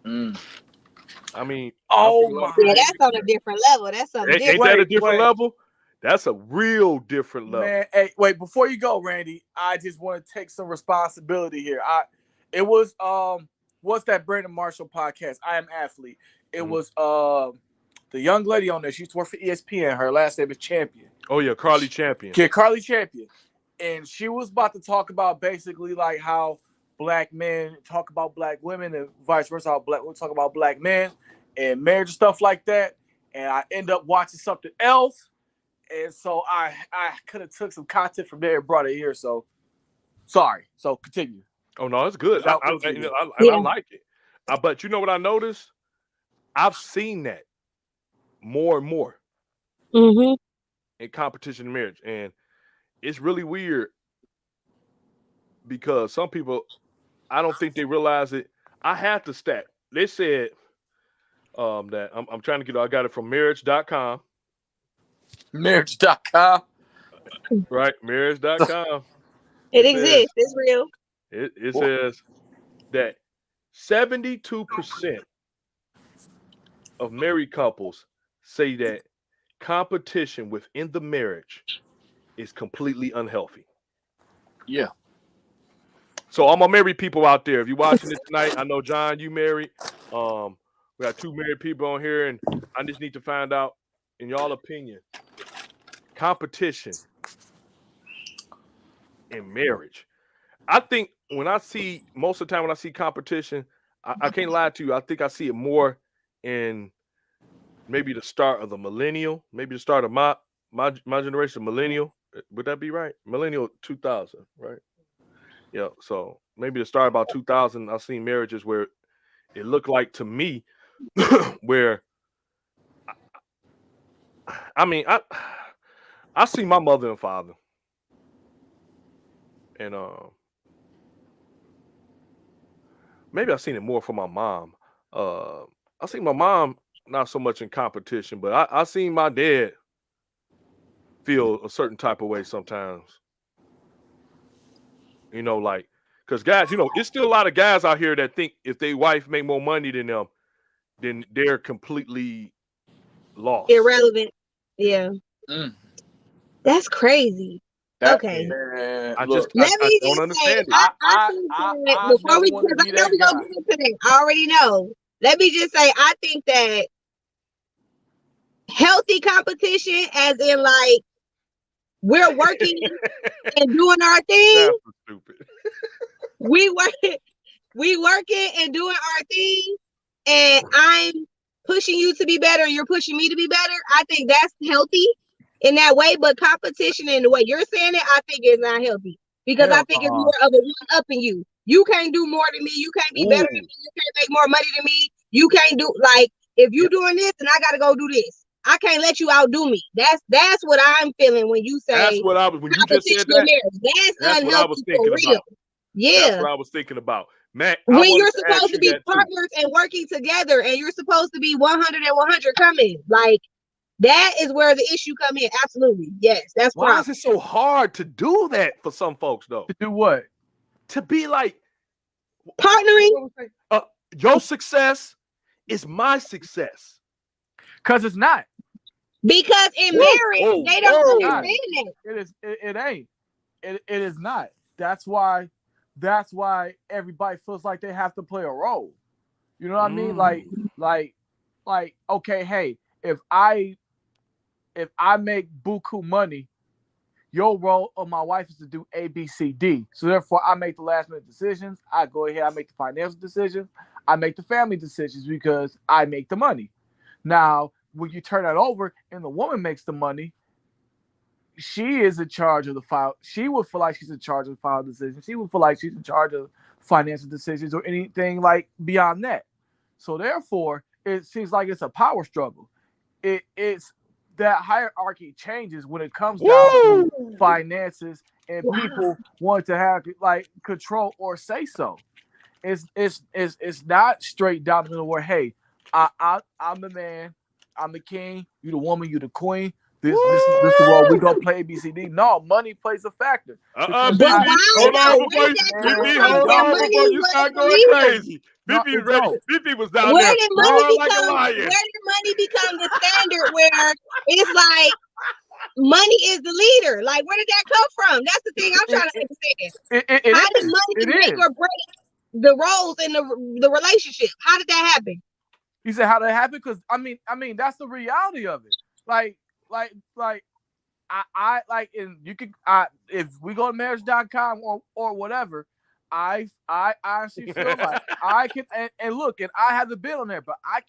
I mean, yeah, that's on a different level. That's something different. Ain't that a different level? That's a real different level. Man, hey, wait, before you go, Randy, I just want to take some responsibility here. It was what's that Brandon Marshall podcast? I Am Athlete. It was the young lady on there. She used to work for ESPN. Her last name is Champion. Oh yeah, Carly Champion. Yeah, Carly Champion. And she was about to talk about basically like how black men talk about black women and vice versa, how black women talk about black men and marriage and stuff like that. And I end up watching something else. And so I could have took some content from there and brought it here. So sorry. So continue. Oh no, it's good. I like it. But you know what I noticed? I've seen that more and more in competition in marriage, and it's really weird because some people, I don't think they realize it. I had to stat. They said that I'm trying to get. I got it from marriage.com. Marriage.com. Right, marriage.com. It exists. It's real. It says that 72% of married couples say that competition within the marriage is completely unhealthy. Yeah. So all my married people out there, if you're watching it tonight, I know John, you married. We got 2 married people on here, and I just need to find out, in y'all opinion, competition in marriage. I think most of the time when I see competition, I can't lie to you. I think I see it more in maybe the start of the millennial, maybe the start of my generation, millennial. Would that be right? Millennial 2000, right? Yeah. So maybe the start about 2000, I've seen marriages where it looked like to me where I see my mother and father, and maybe I've seen it more from my mom. I seen my mom not so much in competition, but I seen my dad feel a certain type of way sometimes. You know, like, because guys, you know, it's still a lot of guys out here that think if their wife make more money than them, then they're completely lost. Irrelevant. Yeah. That's crazy. Okay. I don't understand it. Before we go get into that, I already know. Let me just say, I think that healthy competition, as in like we're working and doing our thing. That's stupid. we working and doing our thing, and I'm pushing you to be better and you're pushing me to be better. I think that's healthy. in that way, but competition in the way you're saying it, I think is not healthy because I Hell think it's no. more of a one up in you. You can't do more than me. You can't be better than me. You can't make more money than me. You can't do like if you doing this, then I gotta go do this. I can't let you outdo me. That's what I'm feeling when you That's say what I was when you just said competition in that. marriage. That's That's what I was unhealthy for thinking real. about. That's Yeah. what I was thinking about. Man, I When wanted you're to ask supposed to you be that too. partners and working together and you're supposed to be 100 and 100 coming. Like that is where the issue come in. Absolutely. Yes, that's Why problem. is it so hard to do that for some folks though? To do what? To be like Partnering. your success is my success. Because it's not. Because in marriage, they don't understand that. It is. It ain't. It is not. That's why everybody feels like they have to play a role. You know what I mean? Like. Okay, hey, if I make buku money, your role of my wife is to do A, B, C, D. So therefore, I make the last minute decisions. I go ahead. I make the financial decisions. I make the family decisions because I make the money. Now, when you turn that over and the woman makes the money, she is in charge of the file. She would feel like she's in charge of the file decisions. She would feel like she's in charge of financial decisions or anything like beyond that. So therefore, it seems like it's a power struggle. It's that hierarchy changes when it comes down to finances and people want to have like control or say so. It's not straight down the middle where hey, I'm the man, I'm the king, you the woman, you the queen. This is the role we gonna play ABCD. No, money plays a factor. But why Hold on though? before Where you, did that come BP, from? hold That on money before you was start the going leader. crazy. No, BP it ready. don't. BP was down Where there did money roaring like a become? lion. Where did money become the standard? Where it's like money is the leader. Like where did that come from? That's the thing I'm trying to understand. How did money make or break the roles in the relationship? How did that happen? You said how did that happen? Because I mean that's the reality of it. Like I like, and you could if we go to marriage.com or whatever, I honestly feel like I can and look, and I haven't been on there, but I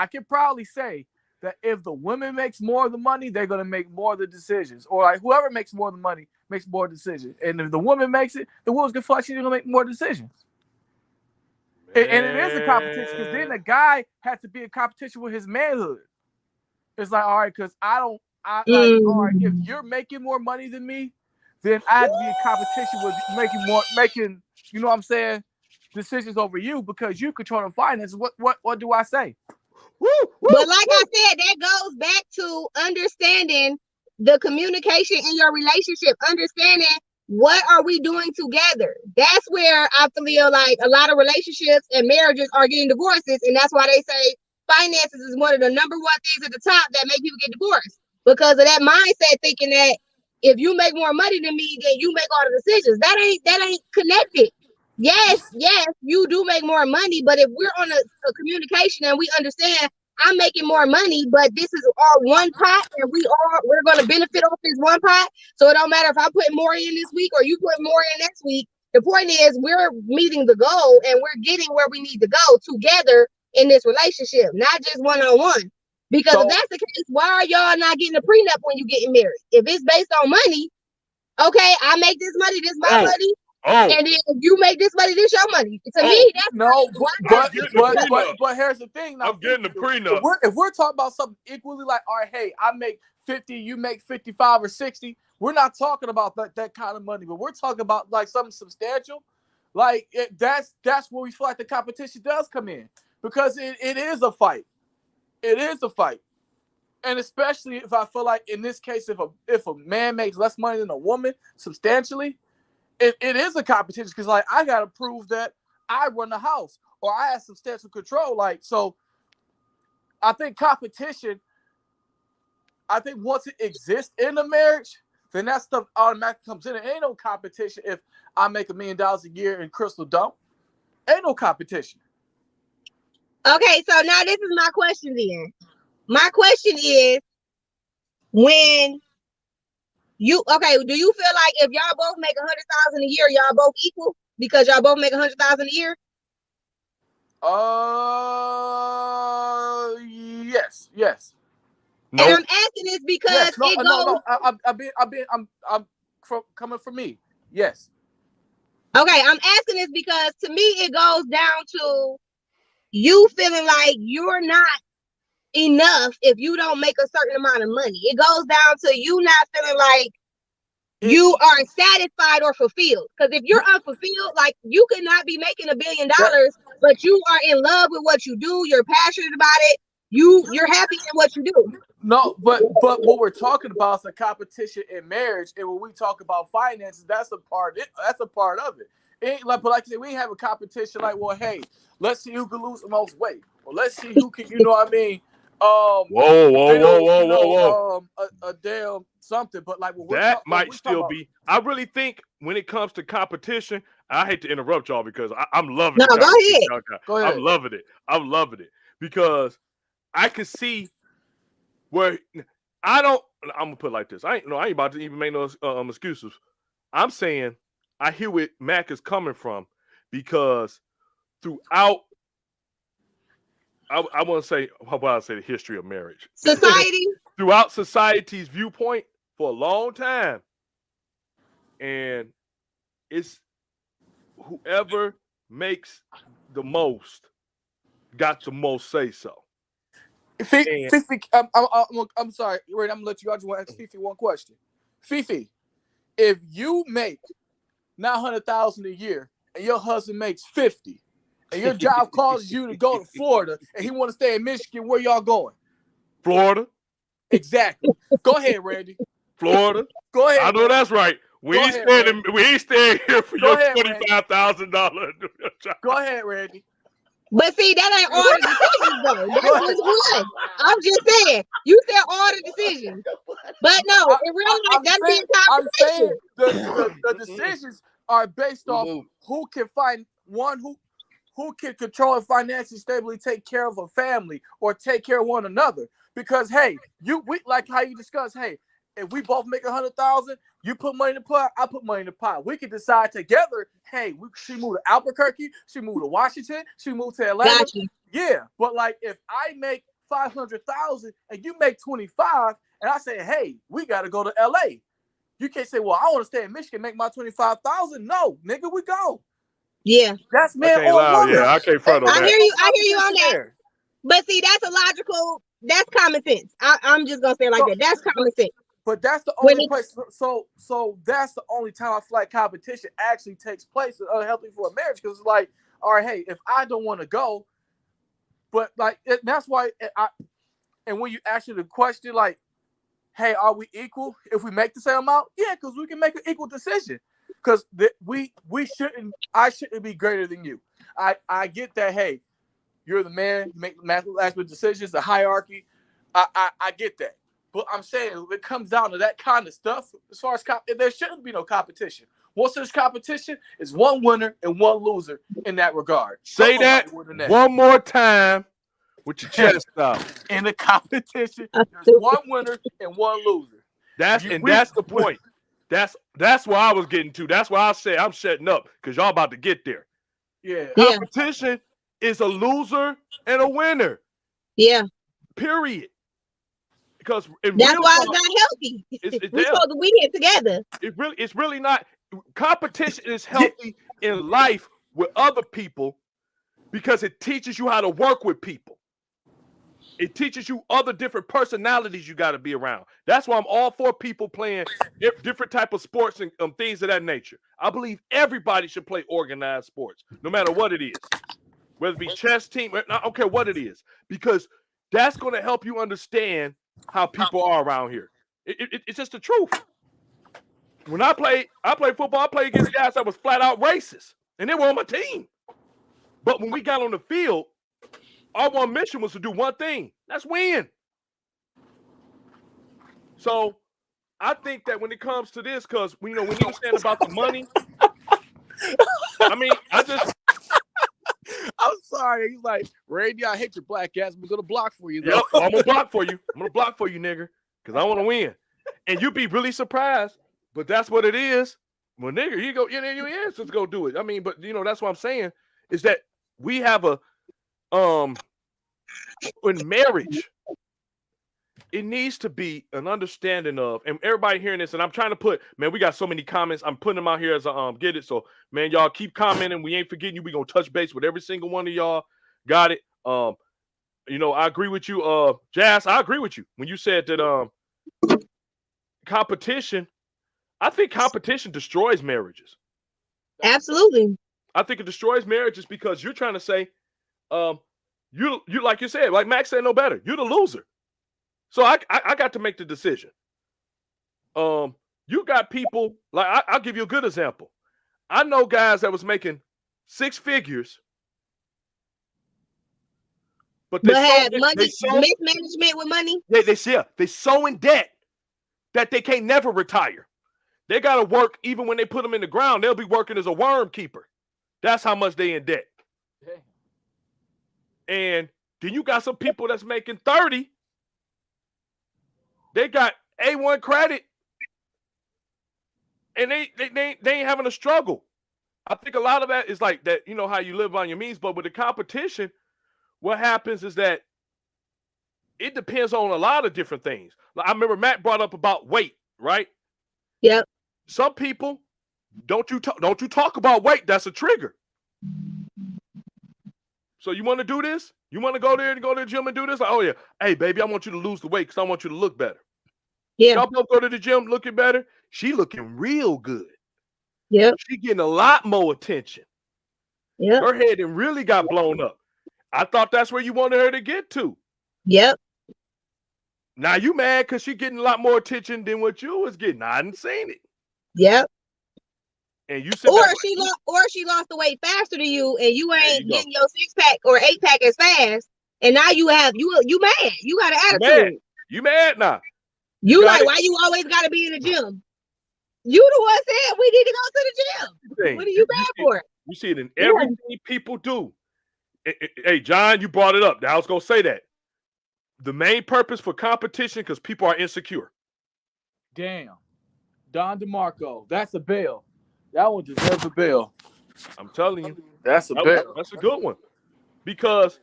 can probably say that if the woman makes more of the money, they're gonna make more of the decisions, or like whoever makes more of the money makes more decisions, and if the woman makes it, the woman's gonna feel like she's gonna make more decisions. And it is a competition because then the guy has to be in competition with his manhood. It's like, all right, because all right, if you're making more money than me, then I have to be in competition with making, you know what I'm saying, decisions over you because you control the finances. What do I say? But like I said, that goes back to understanding the communication in your relationship, understanding what are we doing together. That's where I feel like a lot of relationships and marriages are getting divorces, and that's why they say finances is one of the number one things at the top that make people get divorced because of that mindset, thinking that if you make more money than me, then you make all the decisions. That ain't connected. Yes, you do make more money, but if we're on a communication and we understand I'm making more money, but this is our one pot, and we're going to benefit off this one pot. So it don't matter if I put more in this week or you put more in next week. The point is we're meeting the goal and we're getting where we need to go together in this relationship, not just one-on-one. Because if that's the case, why are y'all not getting a prenup when you getting married? If it's based on money, okay, I make this money, this my money. And then if you make this money, this your money. To me, that's no. But here's the thing. Now, I'm getting the prenup. If we're talking about something equally, like, all right, hey, I make 50, you make 55 or 60. We're not talking about that kind of money, but we're talking about like something substantial. Like that's where we feel like the competition does come in because it is a fight. It is a fight. And especially if I feel like in this case, if a man makes less money than a woman substantially, it is a competition because like I gotta prove that I run the house or I have substantial control. Like so, I think competition. I think once it exists in a marriage, then that stuff automatically comes in. It ain't no competition if I make $1 million a year and Crystal don't. Ain't no competition. Okay, so now this is my question then. My question is when do you feel like if y'all both make 100,000 a year, y'all both equal because y'all both make 100,000 a year? Yes. And I'm asking this because it goes. No. I'm coming from me. Yes. Okay, I'm asking this because to me it goes down to you feeling like you're not enough if you don't make a certain amount of money. It goes down to you not feeling like you are satisfied or fulfilled. Because if you're unfulfilled, like you could not be making $1 billion, but you are in love with what you do, you're passionate about it, you're happy in what you do. No, but what we're talking about is a competition in marriage, and when we talk about finances, that's a part of it. It ain't like, but like I said, we ain't have a competition like, well, hey, let's see who can lose the most weight, or let's see who can, you know what I mean? Whoa. A damn something. But like, that might still be. I really think when it comes to competition, I hate to interrupt y'all because I'm loving it. No, go ahead. Go ahead. I'm loving it because I can see where I'm gonna put it like this. I ain't about to even make no excuses. I'm saying I hear where Mac is coming from because throughout, I want to say, how about I say the history of marriage? Society. Throughout society's viewpoint for a long time. And it's whoever makes the most got the most say so. Fifi, I'm sorry, Ray, I'm gonna let you. I just want to ask Fifi one question. Fifi, if you make $900,000 a year and your husband makes $50,000, and your job causes you to go to Florida, and he want to stay in Michigan, where y'all going? Florida. Exactly. Go ahead, Randy. Florida. Go ahead. I know that's right. We ain't staying here for your $25,000. Go ahead, Randy. But see, that ain't all the decisions though. That's just one. I'm just saying. You said all the decisions. But no, in real life, that's being competition. I'm saying the decisions are based off who can find one who can control and financially stably take care of a family or take care of one another. Because hey, we like how you discussed, hey, if we both make $100,000, you put money in the pot, I put money in the pot. We can decide together, hey, she moved to Albuquerque, she moved to Washington, she moved to Atlanta. Gotcha. Yeah, but like if I make $500,000 and you make 25, and I say, hey, we got to go to LA. You can't say, well, I want to stay in Michigan, make my 25,000. No, nigga, we go. Yeah, that's man or woman. Yeah, I can't front on that. I hear you on that. But see, that's a logical. That's common sense. I'm just gonna say it like that. That's common sense. But that's the only place. So that's the only time I feel like competition actually takes place unhealthy for a marriage, because it's like, all right, hey, if I don't want to go, but like that's why and when you ask you the question like, hey, are we equal if we make the same amount? Yeah, because we can make an equal decision. Because I shouldn't be greater than you. I get that. Hey, you're the man. You make the decisions, the hierarchy. I get that. But I'm saying if it comes down to that kind of stuff, as far as there shouldn't be no competition. Once there's competition, it's one winner and one loser in that regard. Say that one more time with your chest out. In the competition, there's one winner and one loser. That's the point. That's where I was getting to. That's why I say I'm shutting up, because y'all about to get there. Yeah. Competition is a loser and a winner. Yeah. Period. Because that's why it's not healthy. We're supposed to win it together. It's really not. Competition is healthy in life with other people because it teaches you how to work with people. It teaches you other different personalities you got to be around. That's why I'm all for people playing different type of sports and things of that nature. I believe everybody should play organized sports, no matter what it is. Whether it be chess team, I don't care what it is. Because that's going to help you understand how people are around here. It's just the truth. When I played football, I played against guys that was flat out racist. And they were on my team. But when we got on the field, our one mission was to do one thing. That's win. So I think that when it comes to this, because when you understand about the money, I mean, I'm sorry. He's like, Randy, I hate your black ass. I'm gonna block for you, though. Yep, I'm gonna block for you. I'm gonna block for you, nigga, because I want to win. And you'd be really surprised, but that's what it is. Well, nigga, you go, your answers go do it. I mean, but that's what I'm saying is that we have a in marriage, it needs to be an understanding of, and everybody hearing this, and I'm trying to put, man, we got so many comments. I'm putting them out here as I get it. So, man, y'all keep commenting. We ain't forgetting you. We gonna touch base with every single one of y'all. Got it. You know, I agree with you, Jazz. I agree with you when you said that competition. I think competition destroys marriages. Absolutely. I think it destroys marriages because you're trying to say, you like you said, like Max said, no better. You're the loser. So I got to make the decision. You got people like I'll give you a good example. I know guys that was making 6 figures, but had money, mismanagement with money. They so in debt that they can't never retire. They got to work even when they put them in the ground. They'll be working as a worm keeper. That's how much they in debt. Okay. And then you got some people that's making 30. They got A1 credit, and they ain't having a struggle. I think a lot of that is like that, you know, how you live on your means. But with the competition, what happens is that it depends on a lot of different things. Like I remember Matt brought up about weight, right? Yep. Some people don't you talk about weight. That's a trigger. So you want to do this? You want to go there and go to the gym and do this? Like, oh yeah, hey baby, I want you to lose the weight because I want you to look better. Yeah. Y'all both go to the gym looking better. She looking real good. Yep. She getting a lot more attention. Yep. Her head and really got blown up. I thought that's where you wanted her to get to. Yep. Now you mad because she getting a lot more attention than what you was getting. I hadn't seen it. Yep. And you said, or she lost the weight faster than you, and you ain't getting your 6-pack or 8-pack as fast. And now you mad. You got an attitude. You mad now? You like, why you always got to be in the gym? You the one said we need to go to the gym. What are you mad for? You see it in everything people do. Hey, John, you brought it up. Now I was gonna say that. The main purpose for competition because people are insecure. Damn. Don DeMarco. That's a bail. That one deserves a bail. I'm telling you. That's a bail. That's a good one. Because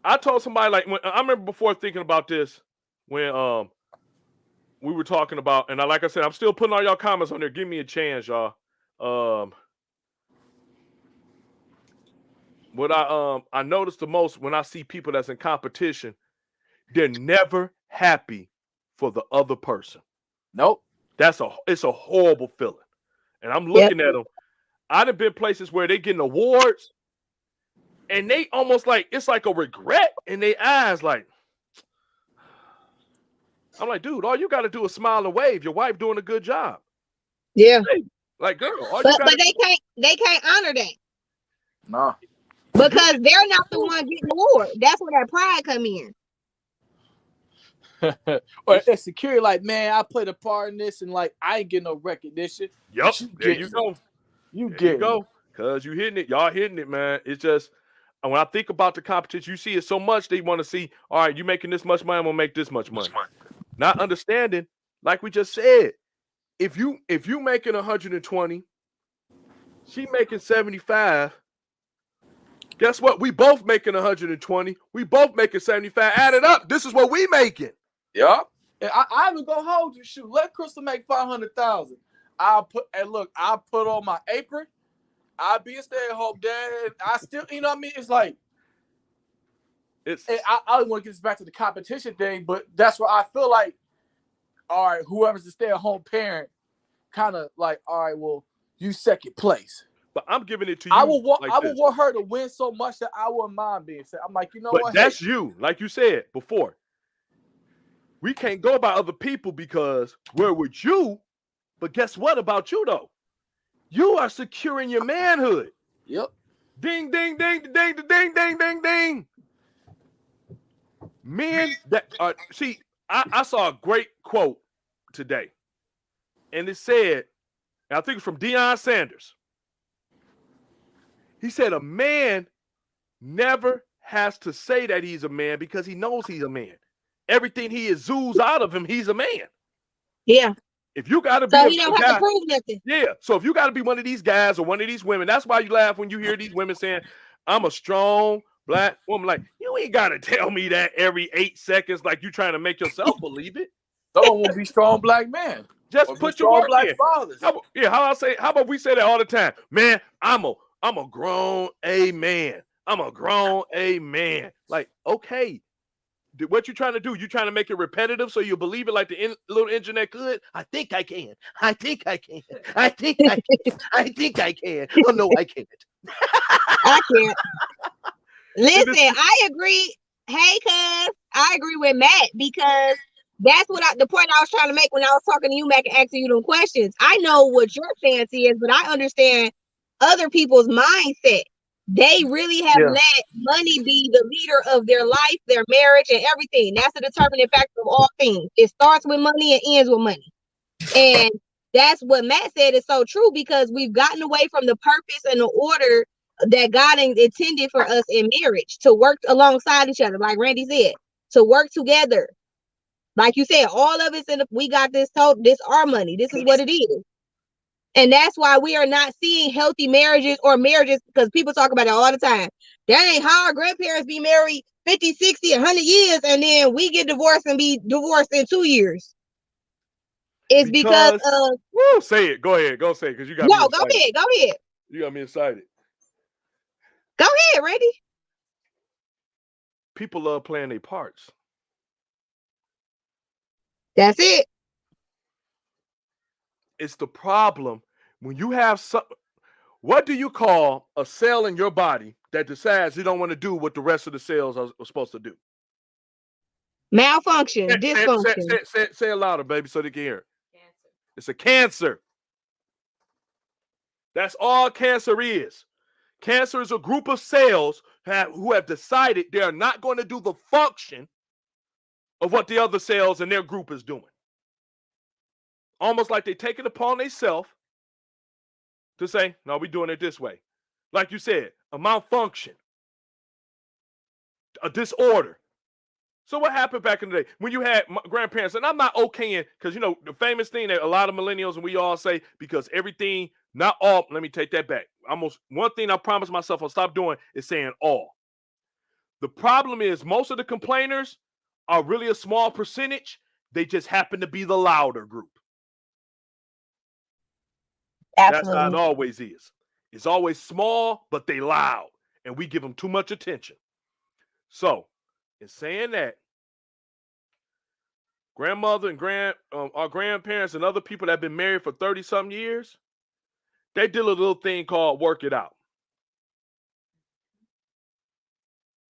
I told somebody, like, when I remember before thinking about this when we were talking about, and like I said, I'm still putting all y'all comments on there. Give me a chance, y'all. What I notice the most when I see people that's in competition, they're never happy for the other person. Nope. It's a horrible feeling. And I'm looking at them. I've been places where they getting awards and they almost like, it's like a regret in their eyes. Like, I'm like, dude, all you got to do is smile and wave. Your wife doing a good job. Yeah. Like, girl, but they can't honor that. Nah. Because they're not the one getting the award. That's where that pride come in. Or it's security, like, man, I played a part in this, and like I ain't getting no recognition. Yep, there you go. You go, cause you hitting it, y'all hitting it, man. It's just when I think about the competition, you see it so much. They want to see, all right, you making this much money, I'm gonna make this much money. Not understanding, like we just said, if you making 120, she making 75. Guess what? We both making 120. We both making 75. Add it up. This is what we making. Yeah. I even go hold you. Shoot, let Crystal make 500,000. I'll put on my apron. I'll be a stay-at-home dad. I still, you know what I mean? It's like, I don't want to get this back to the competition thing, but that's where I feel like, all right, whoever's the stay-at-home parent, kind of like, all right, well, you second place. But I'm giving it to you. I would want her to win so much that I wouldn't mind being said. I'm like, you know what? But that's you, like you said before. We can't go by other people because we're with you. But guess what about you though? You are securing your manhood. Yep. Ding, ding, ding, ding, ding, ding, ding, ding. Men that are I saw a great quote today, and it said, and I think it's from Deion Sanders. He said a man never has to say that he's a man because he knows he's a man. Everything he exudes out of him, he's a man. Yeah. If you got to be, so he don't have to prove nothing. Yeah. So if you got to be one of these guys or one of these women, that's why you laugh when you hear these women saying, "I'm a strong, black woman, like, you ain't gotta tell me that every 8 seconds, like you trying to make yourself believe it. Someone will be strong black men. Just Or be put your strong work black in. fathers. How about we say that all the time? Man, I'm a grown man. I'm a grown man. Like, okay. What you trying to do? You trying to make it repetitive so you believe it like the little internet could? I think I can. I think I can. I think I can. I think I can. Oh no, I can't. I can't. Listen, I agree. Hey, cuz, I agree with Matt because that's what the point I was trying to make when I was talking to you, Matt, and asking you them questions. I know what your stance is, but I understand other people's mindset. They really have let money be the leader of their life, their marriage, and everything. That's a determining factor of all things. It starts with money and ends with money. And that's what Matt said is so true because we've gotten away from the purpose and the order that God intended for us in marriage to work alongside each other, like Randy said, to work together. Like you said, all of us we got this our money. This is what it is. And that's why we are not seeing healthy marriages or marriages because people talk about it all the time. That ain't how our grandparents be married 50, 60, 100 years, and then we get divorced and be divorced in 2 years. It's because of woo, say it. Go ahead. Go say it because you got me excited. Go ahead. You got me excited. Go ahead, Randy. People love playing their parts. That's it. It's the problem when you have some. What do you call a cell in your body that decides you don't want to do what the rest of the cells are supposed to do? Malfunction, dysfunction. Say it louder, baby, so they can hear it. Cancer. It's a cancer. That's all cancer is. Cancer is a group of cells who have decided they are not going to do the function of what the other cells in their group is doing. Almost like they take it upon themselves to say, no, we're doing it this way. Like you said, a malfunction, a disorder. So what happened back in the day when you had grandparents, and I'm not okaying, because, you know, the famous thing that a lot of millennials and we all say, because everything, not all, let me take that back. Almost one thing I promised myself I'll stop doing is saying all. The problem is most of the complainers are really a small percentage. They just happen to be the louder group. Absolutely. That's how it always is. It's always small, but they loud, and we give them too much attention. So, in saying that, grandmother and our grandparents and other people that have been married for 30-something years, they did a little thing called work it out.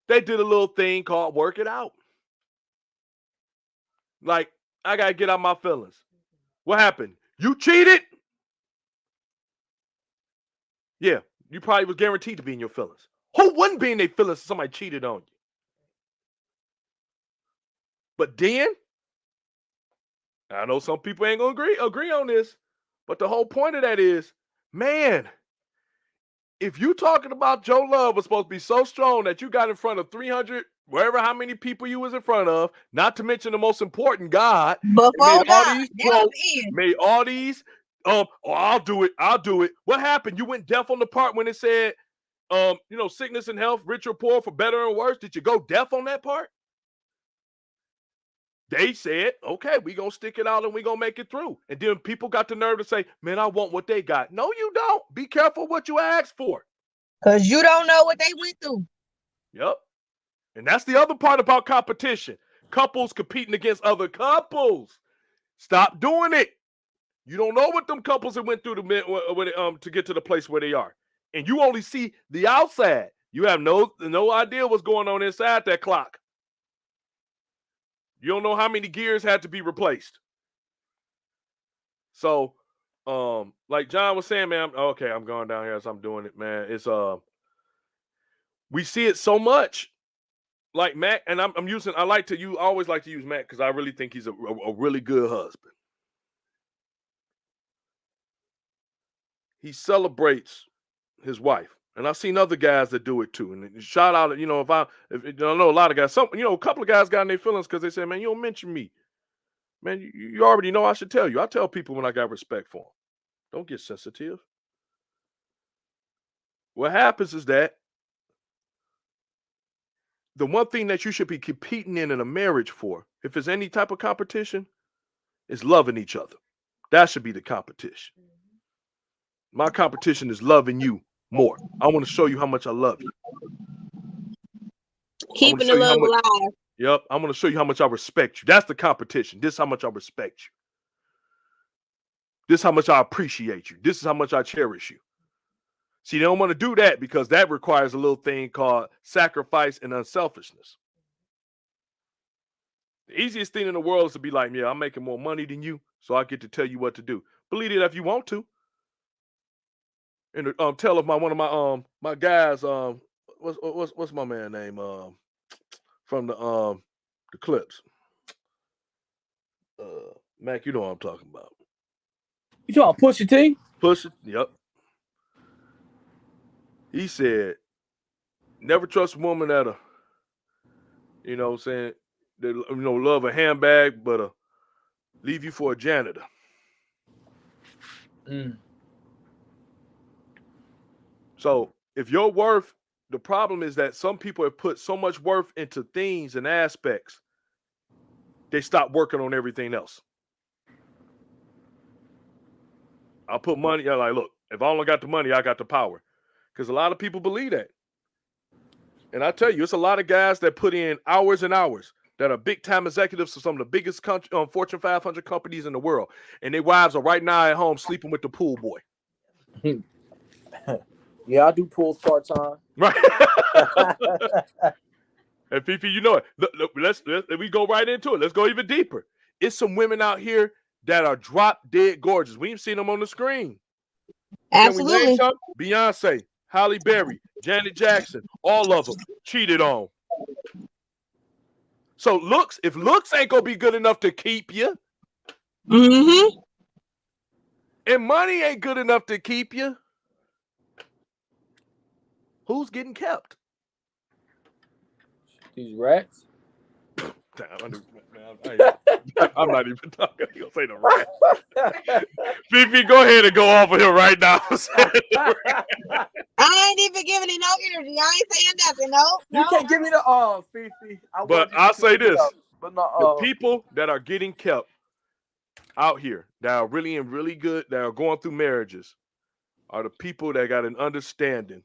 They did a little thing called work it out. Like, I got to get out my feelings. What happened? You cheated? Yeah, you probably was guaranteed to be in your feelings. Who wouldn't be in their feelings if somebody cheated on you? But then, I know some people ain't going to agree on this, but the whole point of that is, man, if you talking about your love was supposed to be so strong that you got in front of 300, wherever how many people you was in front of, not to mention the most important God, Before God, made all these, I'll do it. What happened? You went deaf on the part when it said, sickness and health, rich or poor, for better and worse. Did you go deaf on that part? They said, okay, we going to stick it out and we going to make it through. And then people got the nerve to say, man, I want what they got. No, you don't. Be careful what you ask for. Because you don't know what they went through. Yep. And that's the other part about competition. Couples competing against other couples. Stop doing it. You don't know what them couples have went through to get to the place where they are. And you only see the outside. You have no idea what's going on inside that clock. You don't know how many gears had to be replaced. So, like John was saying, man, I'm going down here as I'm doing it, man. It's we see it so much. Like Matt, and I always like to use Matt because I really think he's a really good husband. He celebrates his wife. And I've seen other guys that do it too. And shout out, if I know a lot of guys, a couple of guys got in their feelings because they say, man, you don't mention me. Man, you already know I should tell you. I tell people when I got respect for them. Don't get sensitive. What happens is that the one thing that you should be competing in a marriage for, if there's any type of competition, is loving each other. That should be the competition. My competition is loving you more. I want to show you how much I love you. Keeping the love alive. Yep. I'm going to show you how much I respect you. That's the competition. This is how much I respect you. This is how much I appreciate you. This is how much I cherish you. See, they don't want to do that because that requires a little thing called sacrifice and unselfishness. The easiest thing in the world is to be like, yeah, I'm making more money than you, so I get to tell you what to do. Believe it if you want to. And tell of one of my guys, what's my man name? From the Clips. Mac, you know what I'm talking about. You talking about Pusha T? Pusha, yep. He said, never trust a woman that saying, they, love a handbag, but leave you for a janitor. So if your worth, the problem is that some people have put so much worth into things and aspects, they stop working on everything else. I'll put money, I'm like, look, if I only got the money, I got the power. Because a lot of people believe that. And I tell you, it's a lot of guys that put in hours and hours that are big-time executives for some of the biggest Fortune 500 companies in the world. And their wives are right now at home sleeping with the pool boy. Yeah, I do pools part-time. Right. And Fifi, you know it. Look, let's we go right into it. Let's go even deeper. It's some women out here that are drop-dead gorgeous. We ain't seen them on the screen. Absolutely. Beyonce, Halle Berry, Janet Jackson, all of them cheated on. So if looks ain't gonna be good enough to keep you, and money ain't good enough to keep you, who's getting kept? These rats. I'm not even talking. You're gonna say the rat. Fifi, go ahead and go off of him right now. I ain't even giving it no energy. I ain't saying nothing. No. You can't give me the Fifi. But I'll say this: but no, the people that are getting kept out here, that are really good, that are going through marriages, are the people that got an understanding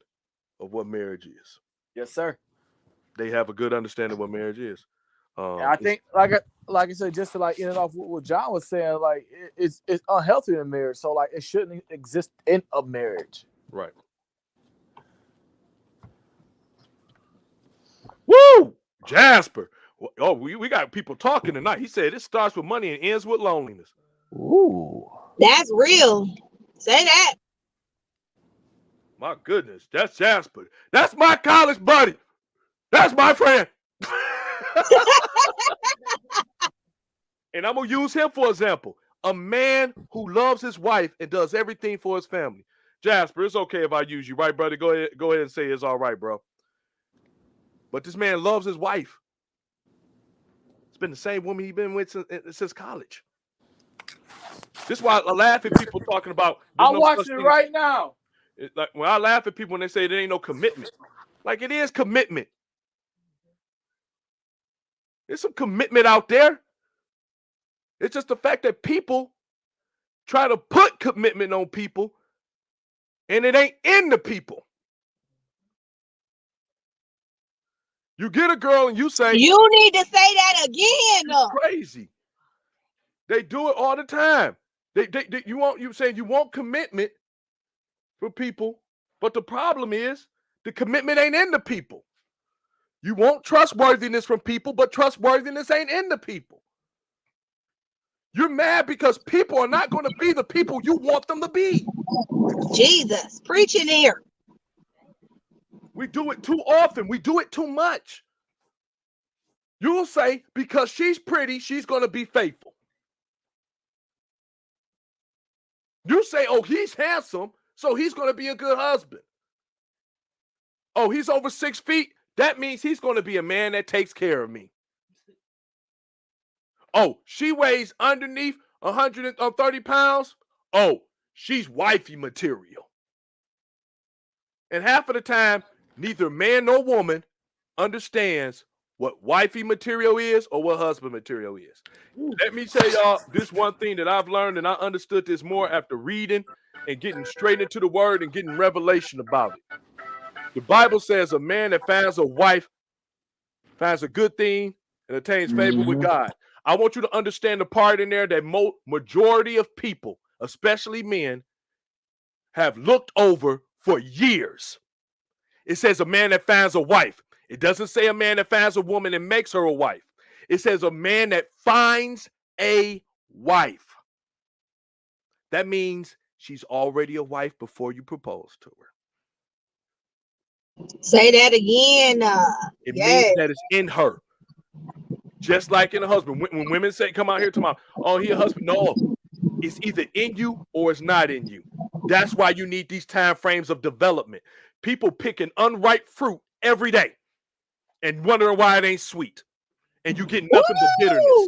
of what marriage is. Yes, sir. They have a good understanding of what marriage is. I think, like I said, just to end it off with what John was saying, like it's unhealthy in a marriage, so like it shouldn't exist in a marriage. Right. Woo! Jasper. Oh, we got people talking tonight. He said it starts with money and ends with loneliness. Ooh. That's real. Say that. My goodness, that's Jasper. That's my college buddy. That's my friend. And I'm going to use him for example. A man who loves his wife and does everything for his family. Jasper, it's okay if I use you, right, brother? Go ahead and say it's all right, bro. But this man loves his wife. It's been the same woman he's been with since college. This is why I laugh at people talking about. I'm watching it right now. Like when I laugh at people when they say there ain't no commitment. Like it is commitment. There's some commitment out there. It's just the fact that people try to put commitment on people and it ain't in the people. You get a girl and you say, you need to say that again. Crazy. They do it all the time. You want commitment for people, but the problem is the commitment ain't in the people. You want trustworthiness from people, but trustworthiness ain't in the people. You're mad because people are not going to be the people you want them to be. Jesus, preaching here. We do it too often. We do it too much. You'll say, because she's pretty, she's going to be faithful. You say, oh, he's handsome, so he's going to be a good husband. Oh, he's over 6 feet. That means he's going to be a man that takes care of me. Oh, she weighs underneath 130 pounds. Oh, she's wifey material. And half of the time, neither man nor woman understands what wifey material is or what husband material is. Let me tell y'all this one thing that I've learned, and I understood this more after reading and getting straight into the word and getting revelation about it. The Bible says a man that finds a wife finds a good thing and attains favor with God. I want you to understand the part in there that majority of people, especially men, have looked over for years. It says a man that finds a wife. It doesn't say a man that finds a woman and makes her a wife. It says a man that finds a wife. That means she's already a wife before you propose to her. Say that again. It Yes. means that it's in her. Just like in a husband. When women say, come out here tomorrow, oh, he a husband. No, it's either in you or it's not in you. That's why you need these time frames of development. People picking unripe fruit every day and wondering why it ain't sweet. And you get nothing but bitterness.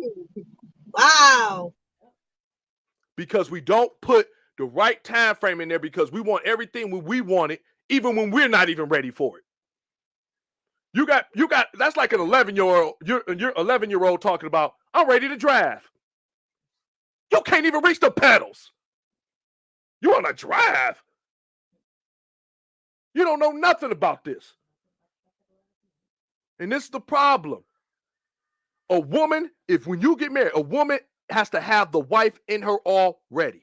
Wow. Because we don't put the right time frame in there because we want everything when we want it, even when we're not even ready for it. You got that's like an 11-year-old, you're 11-year-old talking about, I'm ready to drive. You can't even reach the pedals. You want to drive? You don't know nothing about this. And this is the problem. A woman, when you get married, a woman has to have the wife in her already.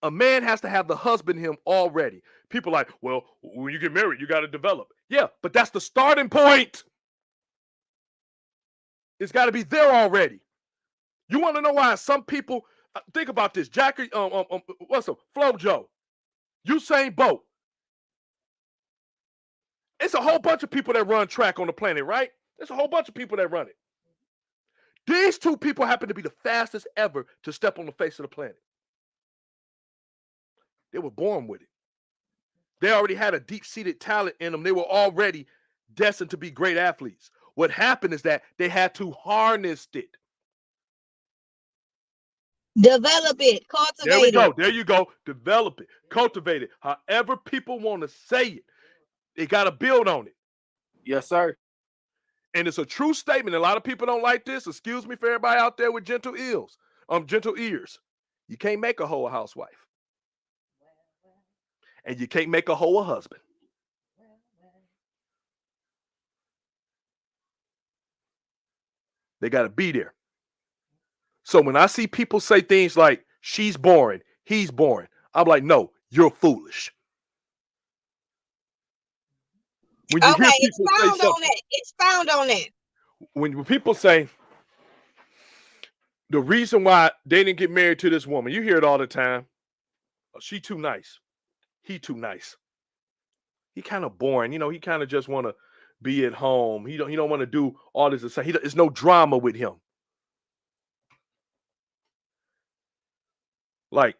A man has to have the husband in him already. People are like, well, when you get married, you got to develop. Yeah, but that's the starting point. It's got to be there already. You want to know why some people, think about this, Jackie, what's up, FloJo, Usain Bolt. It's a whole bunch of people that run track on the planet, right? There's a whole bunch of people that run it. These two people happen to be the fastest ever to step on the face of the planet. They were born with it. They already had a deep-seated talent in them. They were already destined to be great athletes. What happened is that they had to harness it. Develop it, cultivate There we it. go. There you go. Develop it, cultivate it. However people want to say it, they got to build on it. Yes, sir. And it's a true statement. A lot of people don't like this. Excuse me for everybody out there with gentle ears. You can't make a hoe a housewife. And you can't make a hoe a husband. They got to be there. So when I see people say things like, she's boring, he's boring, I'm like, no, you're foolish. When you hear people say something, expound on it. When people say the reason why they didn't get married to this woman, you hear it all the time. Oh, she too nice. He too nice. He kind of boring. He kind of just want to be at home. He don't want to do all this. There's no drama with him. Like,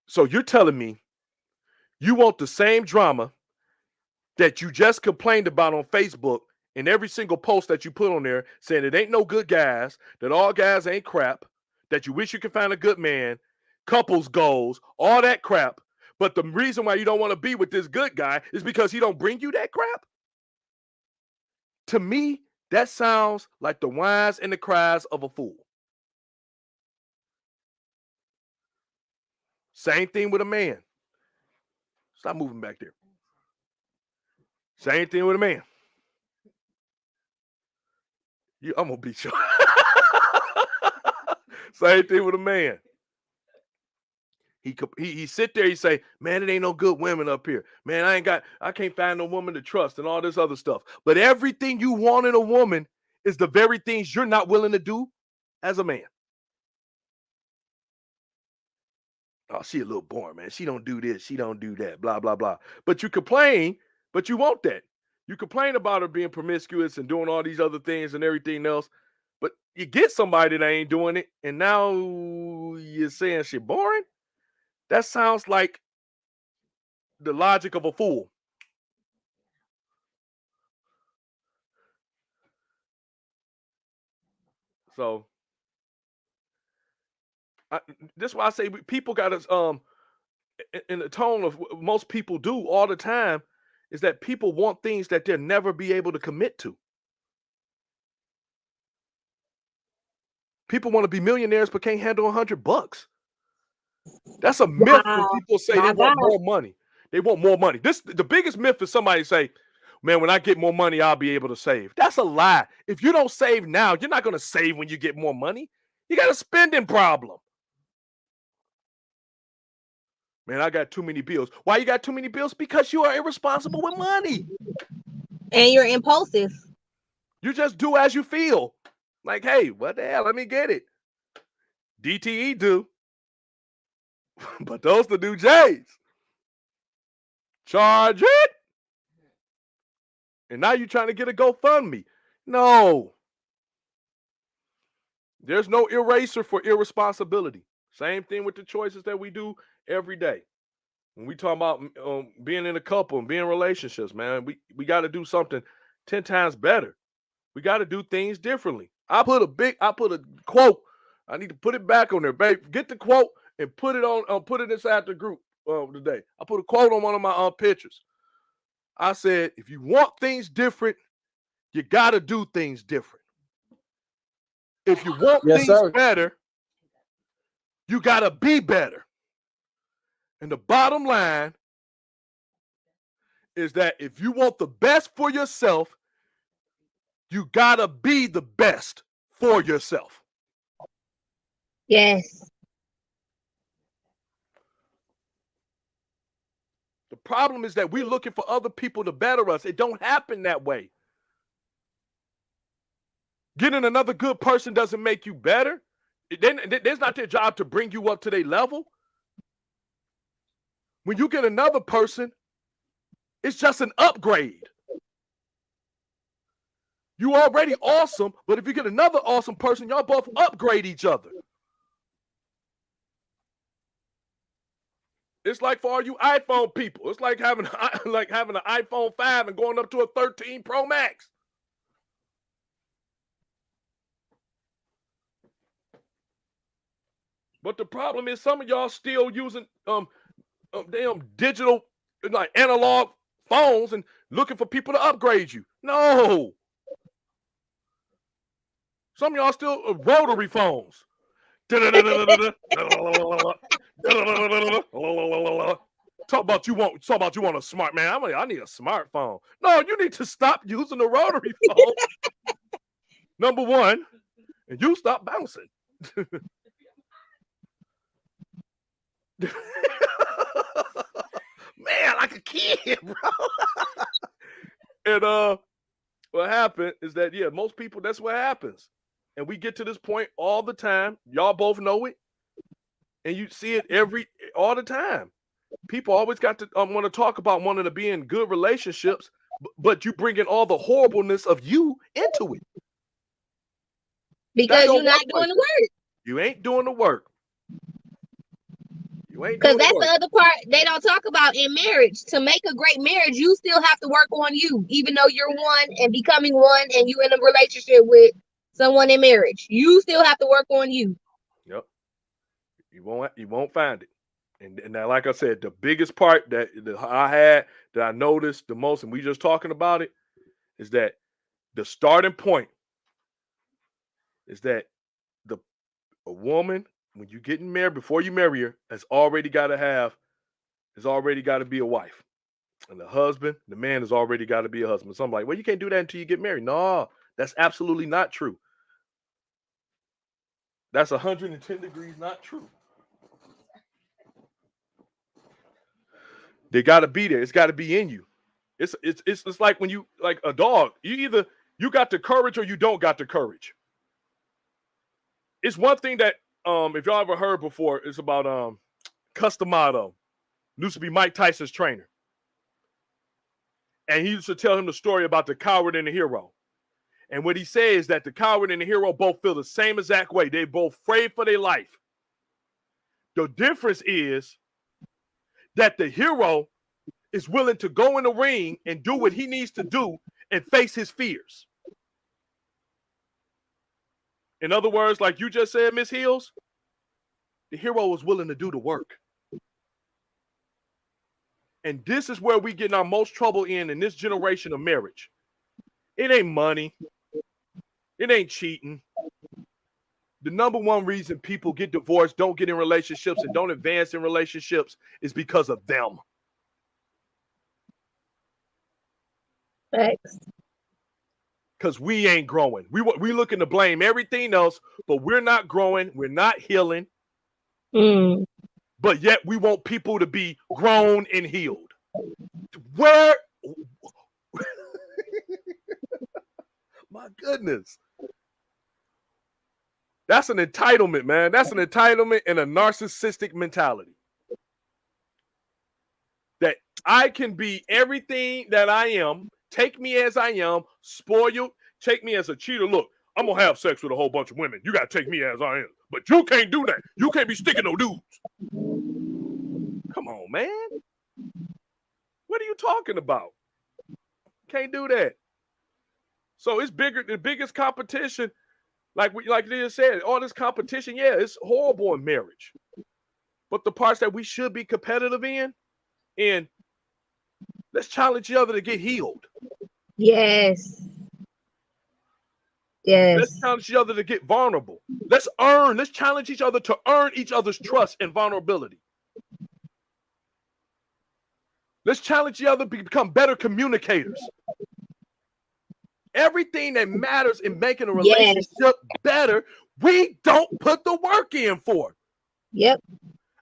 so you're telling me you want the same drama that you just complained about on Facebook and every single post that you put on there saying it ain't no good guys, that all guys ain't crap, that you wish you could find a good man, couples goals, all that crap. But the reason why you don't want to be with this good guy is because he don't bring you that crap? To me, that sounds like the whines and the cries of a fool. Same thing with a man. Stop moving back there. Same thing with a man. I'm going to beat you. Same thing with a man. He sit there, he say, man, it ain't no good women up here. Man, I can't find no woman to trust and all this other stuff. But everything you want in a woman is the very things you're not willing to do as a man. Oh, she a little boring, man. She don't do this. She don't do that, blah, blah, blah. But you complain, but you want that. You complain about her being promiscuous and doing all these other things and everything else. But you get somebody that ain't doing it, and now you're saying she boring? That sounds like the logic of a fool. So that's why I say people got to in the tone of what most people do all the time is that people want things that they'll never be able to commit to. People want to be millionaires but can't handle $100. That's a myth when Wow. people say My they want God. more money. They want more money. The biggest myth is somebody say, man, when I get more money, I'll be able to save. That's a lie. If you don't save now, you're not going to save when you get more money. You got a spending problem. Man, I got too many bills. Why you got too many bills? Because you are irresponsible with money. And you're impulsive. You just do as you feel. Like, hey, what the hell? Let me get it. DTE do. But those the new J's. Charge it. And now you're trying to get a GoFundMe. No. There's no eraser for irresponsibility. Same thing with the choices that we do every day. When we talk about being in a couple and being in relationships, man, we got to do something 10 times better. We got to do things differently. I put a quote. I need to put it back on there, babe. Get the quote and put it on. Put it inside the group today. I put a quote on one of my pictures. I said, if you want things different, you got to do things different. If you want Yes, things sir. better, you got to be better. And the bottom line is that if you want the best for yourself, you got to be the best for yourself. Yes. The problem is that we're looking for other people to better us. It don't happen that way. Getting another good person doesn't make you better. It's not their job to bring you up to their level. When you get another person, it's just an upgrade. You already awesome, but if you get another awesome person, y'all both upgrade each other. It's like for all you iPhone people, it's like having an iPhone 5 and going up to a 13 Pro Max. But the problem is some of y'all still using damn digital, like analog phones and looking for people to upgrade you. No. Some of y'all still rotary phones. Talk about you want a smart man. I need a smartphone. No, you need to stop using the rotary phone. Number one, and you stop bouncing. Man, like a kid, bro. And what happened is that most people, that's what happens. And we get to this point all the time. Y'all both know it. And you see it all the time. People always got to want to talk about wanting to be in good relationships, but you bring in all the horribleness of you into it. Because you're not doing the work. You ain't doing the work. Because that's the other part they don't talk about in marriage. To make a great marriage, you still have to work on you, even though you're one and becoming one and you in a relationship with someone in marriage. You still have to work on you. Yep. You won't find it. And now, like I said, the biggest part that I noticed the most, and we just talking about it, is that the starting point is that a woman, when you getting married, before you marry her, has already got to be a wife. And the man has already got to be a husband. So I'm like, well, you can't do that until you get married. No, that's absolutely not true. That's 110 degrees not true. They got to be there. It's got to be in you. It's like when you, like a dog, you got the courage or you don't got the courage. It's one thing that if y'all ever heard before, it's about Customato. Used to be Mike Tyson's trainer. And he used to tell him the story about the coward and the hero. And what he says is that the coward and the hero both feel the same exact way. They both afraid for their life. The difference is that the hero is willing to go in the ring and do what he needs to do and face his fears. In other words, like you just said, Miss Hills, the hero was willing to do the work. And this is where we get in our most trouble in this generation of marriage. It ain't money. It ain't cheating. The number one reason people get divorced, don't get in relationships, and don't advance in relationships is because of them. Thanks. Because we ain't growing. We looking to blame everything else, but we're not growing. We're not healing. But yet we want people to be grown and healed. Where? My goodness. That's an entitlement, man. That's an entitlement and a narcissistic mentality. That I can be everything that I am. Take me as I am, spoiled, take me as a cheater. Look, I'm going to have sex with a whole bunch of women. You got to take me as I am. But you can't do that. You can't be sticking no dudes. Come on, man. What are you talking about? Can't do that. So it's bigger. The biggest competition, like they just said, all this competition, yeah, it's horrible in marriage. But the parts that we should be competitive in, and let's challenge each other to get healed. Yes. Yes. Let's challenge each other to get vulnerable. Let's challenge each other to earn each other's trust and vulnerability. Let's challenge each other to become better communicators. Everything that matters in making a relationship better, we don't put the work in for. Yep.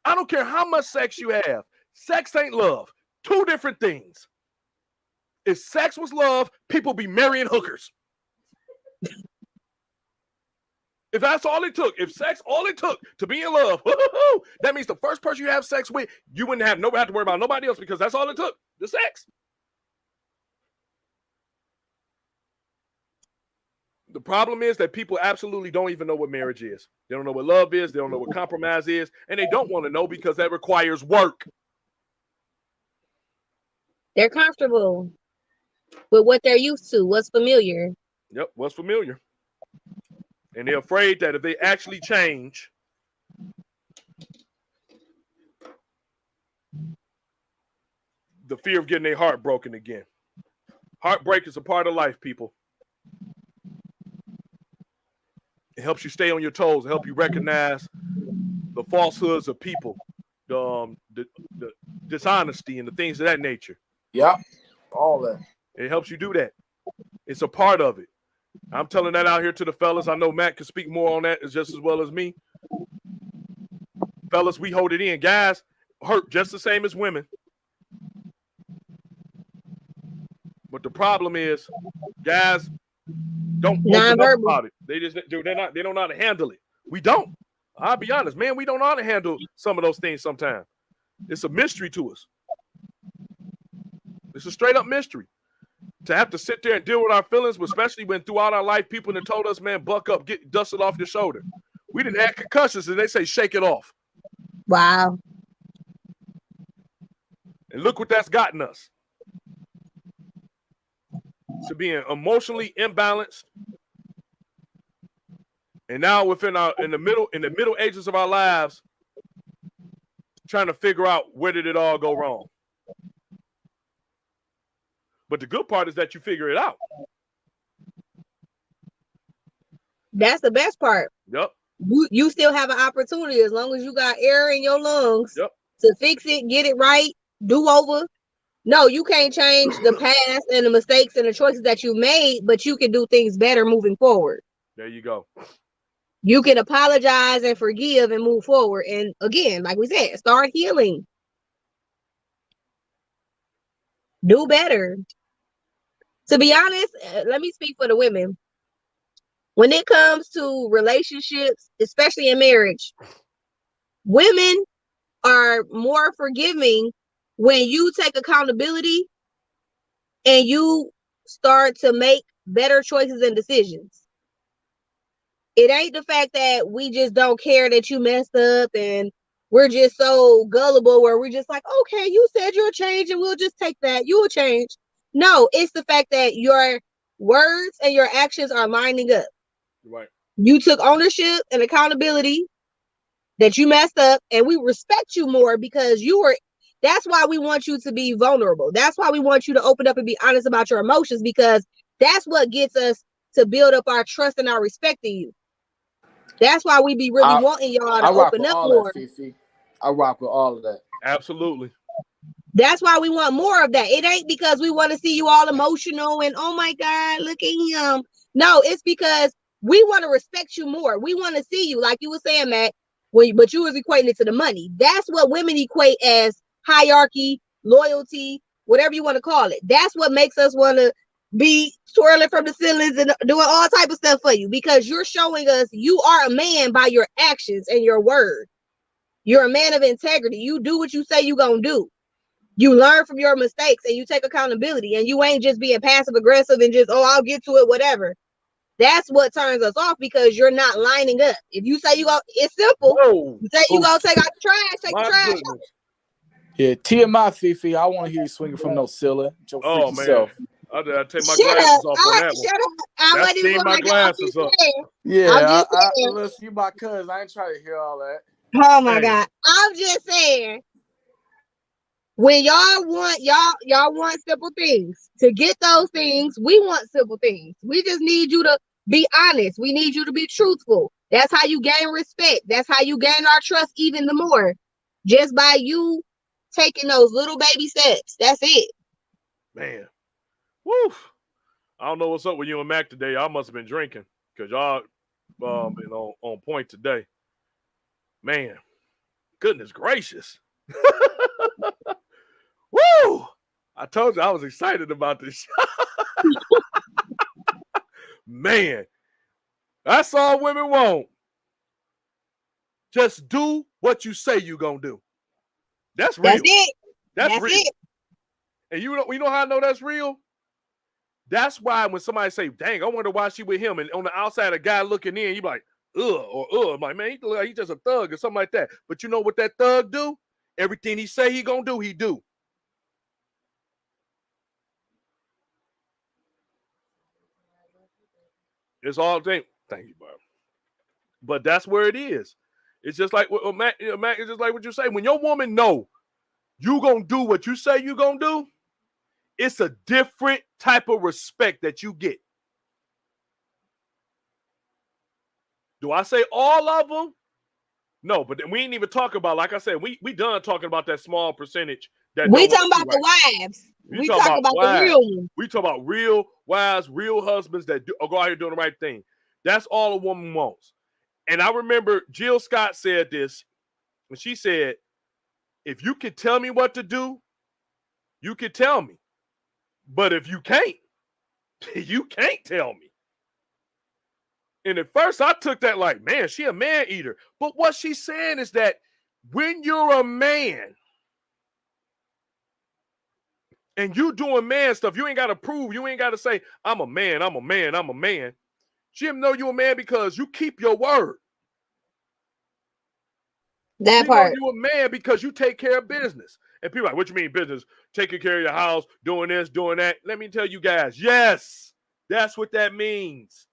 I don't care how much sex you have. Sex ain't love. Two different things. If sex was love, people be marrying hookers. If that's all it took, if sex all it took to be in love, that means the first person you have sex with, you wouldn't have to worry about nobody else because that's all it took, the sex. The problem is that people absolutely don't even know what marriage is. They don't know what love is. They don't know what compromise is. And they don't want to know because that requires work. They're comfortable with what they're used to, what's familiar. Yep, what's familiar. And they're afraid that if they actually change, the fear of getting their heart broken again. Heartbreak is a part of life, people. It helps you stay on your toes. It helps you recognize the falsehoods of people, the dishonesty and the things of that nature. Yep, all that. It helps you do that. It's a part of it. I'm telling that out here to the fellas. I know Matt can speak more on that just as well as me. Fellas, we hold it in. Guys hurt just the same as women. But the problem is, guys don't open up about it. They don't know how to handle it. We don't. I'll be honest, man. We don't know how to handle some of those things sometimes. It's a mystery to us. It's a straight up mystery. To have to sit there and deal with our feelings, especially when throughout our life people have told us, man, buck up, get dusted off your shoulder. We didn't have concussions and they say shake it off. Wow. And look what that's gotten us. To being emotionally imbalanced. And now within in the middle ages of our lives, trying to figure out where did it all go wrong. But the good part is that you figure it out. That's the best part. Yep. You still have an opportunity as long as you got air in your lungs to fix it, get it right, do over. No, you can't change the past and the mistakes and the choices that you made, but you can do things better moving forward. There you go. You can apologize and forgive and move forward. And again, like we said, start healing. Do better. To be honest, let me speak for the women. When it comes to relationships, especially in marriage, women are more forgiving when you take accountability and you start to make better choices and decisions. It ain't the fact that we just don't care that you messed up and we're just so gullible where we're just like, okay, you said you'll change and we'll just take that. You will change. No, it's the fact that your words and your actions are lining up. Right. You took ownership and accountability that you messed up, and we respect you more because you were That's why we want you to be vulnerable. That's why we want you to open up and be honest about your emotions, because that's what gets us to build up our trust and our respect in you. That's why we be really wanting y'all to I rock open with up all more. that, Fifi. I rock with all of that. Absolutely. That's why we want more of that. It ain't because we want to see you all emotional and, oh my God, look at him. No, it's because we want to respect you more. We want to see you, like you were saying, Matt, but you was equating it to the money. That's what women equate as hierarchy, loyalty, whatever you want to call it. That's what makes us want to be twirling from the ceilings and doing all type of stuff for you, because you're showing us you are a man by your actions and your word. You're a man of integrity. You do what you say you gonna do. You learn from your mistakes and you take accountability, and you ain't just being passive aggressive and just, oh, I'll get to it, whatever. That's what turns us off, because you're not lining up. If you say you go, it's simple. Whoa. You say you gonna take out the trash, take the My trash out. goodness. Yeah, TMI, Fifi. I want to hear you swinging from no ceiling. Your Oh, freaky man. self. I take my Shut glasses up. off on that one. Shut up. I That wasn't even steamed going my like glasses up. Yeah, I'm just saying. listen, you my cousin. I ain't trying to hear all that. Oh my Hey. God. I'm just saying, when y'all want simple things. To get those things, we want simple things. We just need you to be honest. We need you to be truthful. That's how you gain respect. That's how you gain our trust even the more. Just by you taking those little baby steps. That's it. Man. Woo. I don't know what's up with you and Mac today. Y'all must have been drinking, because y'all been on point today. Man. Goodness gracious. Woo! I told you I was excited about this. Man, that's all women want. Just do what you say you're going to do. That's real. That's it. That's That's real. it. And you know how I know that's real? That's why when somebody say, dang, I wonder why she with him, and on the outside, a guy looking in, you be like, I'm like, man, he look like he's just a thug or something like that. But you know what that thug do? Everything he say he gonna do, he do. It's all thing. Thank you, Bob. But that's where it is. It's just like Mac, it's just like what you say. When your woman know you gonna do what you say you gonna do, it's a different type of respect that you get. Do I say all of them? No, but then we ain't even talking about, like I said, we done talking about that small percentage that We don't talking want to about do right. the wives. We We talking talking about the wives. real ones. We talk about real wives, real husbands that go out here doing the right thing. That's all a woman wants. And I remember Jill Scott said this, and she said, if you can tell me what to do, you can tell me. But if you can't, you can't tell me. And at first I took that like, man, she a man eater. But what she's saying is that when you're a man and you doing man stuff, you ain't got to prove, you ain't got to say, I'm a man, I'm a man, I'm a man. She know you a man because you keep your word. That She know part. you a man because you take care of business. And people are like, what you mean business? Taking care of your house, doing this, doing that. Let me tell you guys, yes, that's what that means.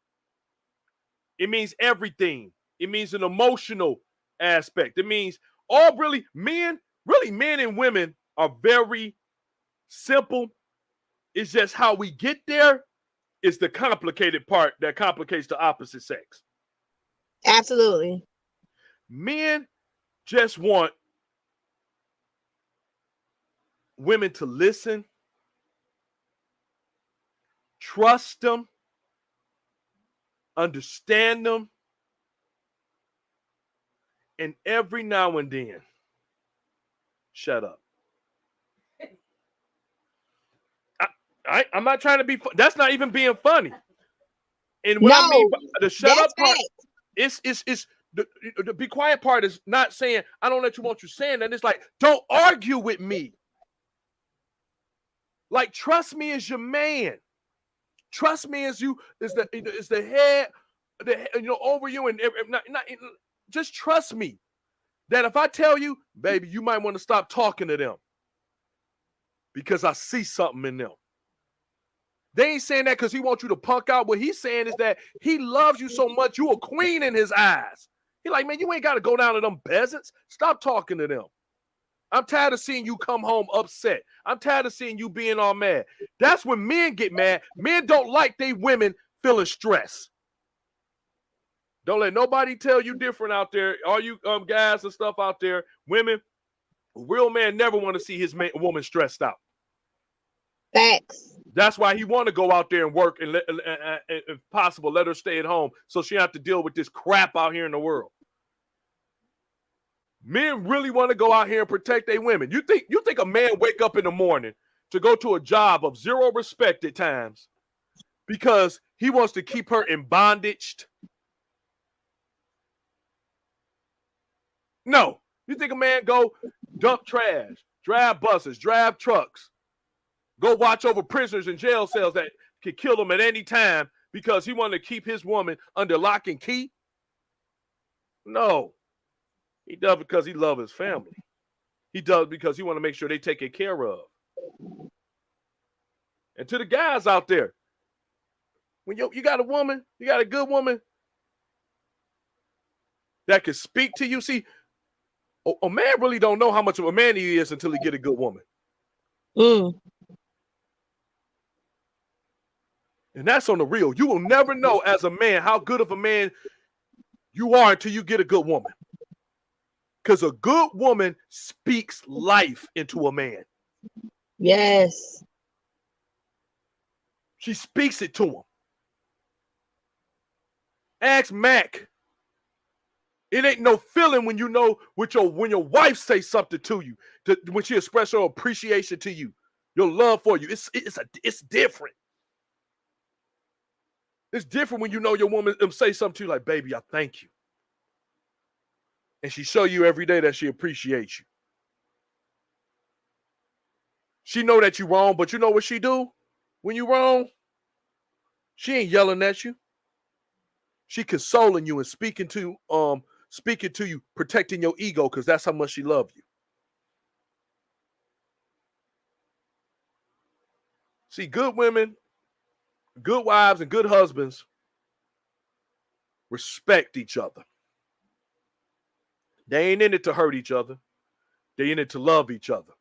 It means everything. It means an emotional aspect. It means all really men and women are very simple. It's just how we get there is the complicated part that complicates the opposite sex. Absolutely. Men just want women to listen, trust them, understand them, and every now and then, shut up. I'm not trying to be. That's not even being funny. And what I mean by the shut up part, it's the be quiet part is not saying I don't let you want you saying that. It's like, don't argue with me. Like, trust me as your man. Trust me as you is the head, over you, and just trust me that if I tell you, baby, you might want to stop talking to them because I see something in them. They ain't saying that because he wants you to punk out. What he's saying is that he loves you so much, you a queen in his eyes. He like, man, you ain't got to go down to them peasants. Stop talking to them. I'm tired of seeing you come home upset. I'm tired of seeing you being all mad. That's when men get mad. Men don't like they women feeling stress. Don't let nobody tell you different out there. All you guys and stuff out there, women, a real man never want to see his woman stressed out. Facts. That's why he want to go out there and work and, if possible, let her stay at home so she don't have to deal with this crap out here in the world. Men really want to go out here and protect their women. You think a man wake up in the morning to go to a job of zero respect at times because he wants to keep her in bondage? No. You think a man go dump trash, drive buses, drive trucks, go watch over prisoners in jail cells that could kill him at any time because he wanted to keep his woman under lock and key? No. He does because he loves his family. He does because he want to make sure they take care of. And to the guys out there, when you got a woman, you got a good woman that can speak to you. See, a man really don't know how much of a man he is until he get a good woman. Mm. And that's on the real. You will never know as a man how good of a man you are until you get a good woman. Because a good woman speaks life into a man. Yes. She speaks it to him. Ask Mac. It ain't no feeling when you know when your wife say something to you, when she express her appreciation to you, your love for you. It's different. It's different when you know your woman say something to you like, baby, I thank you. And she show you every day that she appreciates you. She know that you wrong, but you know what she do when you wrong? She ain't yelling at you. She consoling you and speaking to you, protecting your ego, because that's how much she loves you. See, good women, good wives, and good husbands respect each other. They ain't in it to hurt each other. They in it to love each other.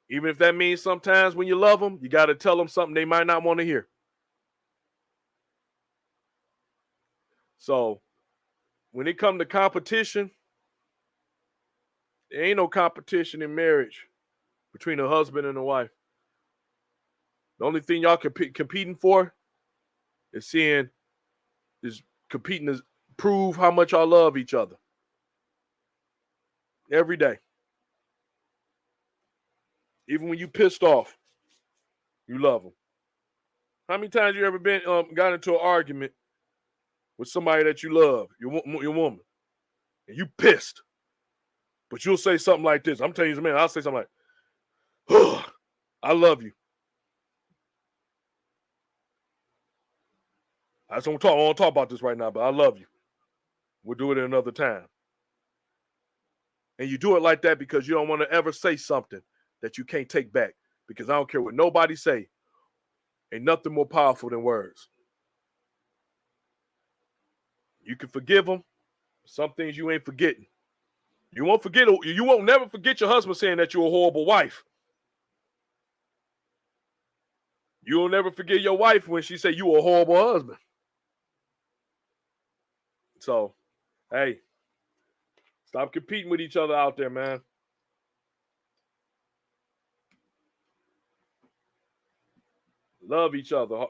Even if that means sometimes when you love them, you got to tell them something they might not want to hear. So when it comes to competition, there ain't no competition in marriage between a husband and a wife. The only thing y'all competing for is competing to prove how much y'all love each other. Every day. Even when you pissed off, you love them. How many times you ever got into an argument with somebody that you love, your woman, and you pissed, but you'll say something like this. I'm telling you, man, I'll say something like, oh, I love you. I don't want to talk about this right now, but I love you. We'll do it another time. And you do it like that because you don't want to ever say something that you can't take back. Because I don't care what nobody say. Ain't nothing more powerful than words. You can forgive them. Some things you ain't forgetting. You won't never forget your husband saying that you're a horrible wife. You'll never forget your wife when she say you a horrible husband. So, hey, stop competing with each other out there, man. Love each other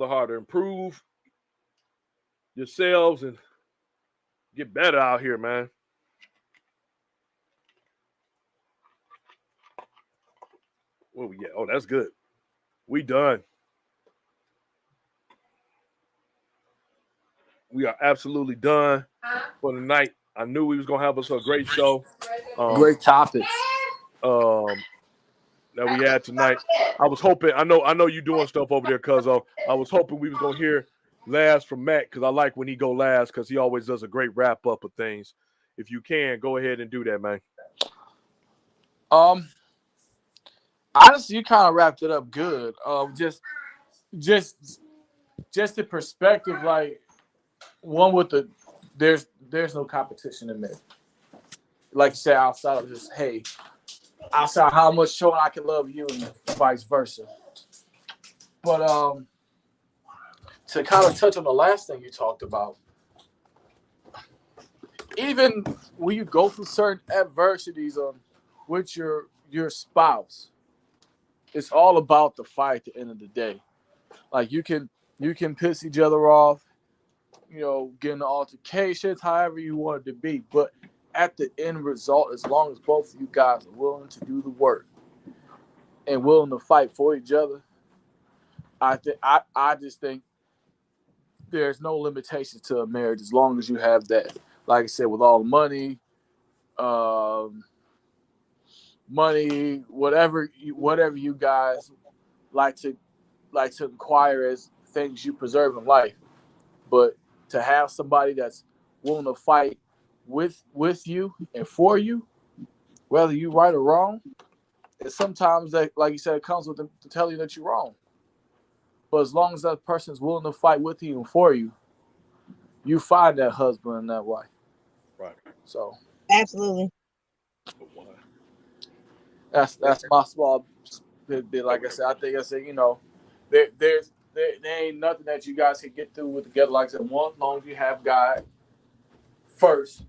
harder. Improve yourselves and get better out here, man. Where we at? Oh, that's good. We done. We are absolutely done for the night. I knew we was gonna have us a great show. Great topics. That we had tonight. I was hoping. I know you doing stuff over there, cuzzo. I was hoping we was gonna hear last from Matt because I like when he go last because he always does a great wrap up of things. If you can, go ahead and do that, man. Honestly, you kind of wrapped it up good. Just the perspective, like one with the there's no competition in there. like you said, outside of just, hey, outside how much showing I can love you and vice versa. But to kind of touch on the last thing you talked about, even when you go through certain adversities with your spouse, it's all about the fight at the end of the day. Like you can piss each other off, get into altercations, however you want it to be. But at the end result, as long as both of you guys are willing to do the work and willing to fight for each other, I just think there's no limitations to a marriage as long as you have that. Like I said, with all the money, whatever you guys like to inquire as things you preserve in life, but to have somebody that's willing to fight with you and for you, whether you right or wrong, and sometimes that, like you said, it comes with them to tell you that you're wrong. But as long as that person's willing to fight with you and for you, you find that husband and that wife. Right. So Absolutely. that's my small bit. Like I said, there ain't nothing that you guys can get through with together. Like I said, one, as long as you have God first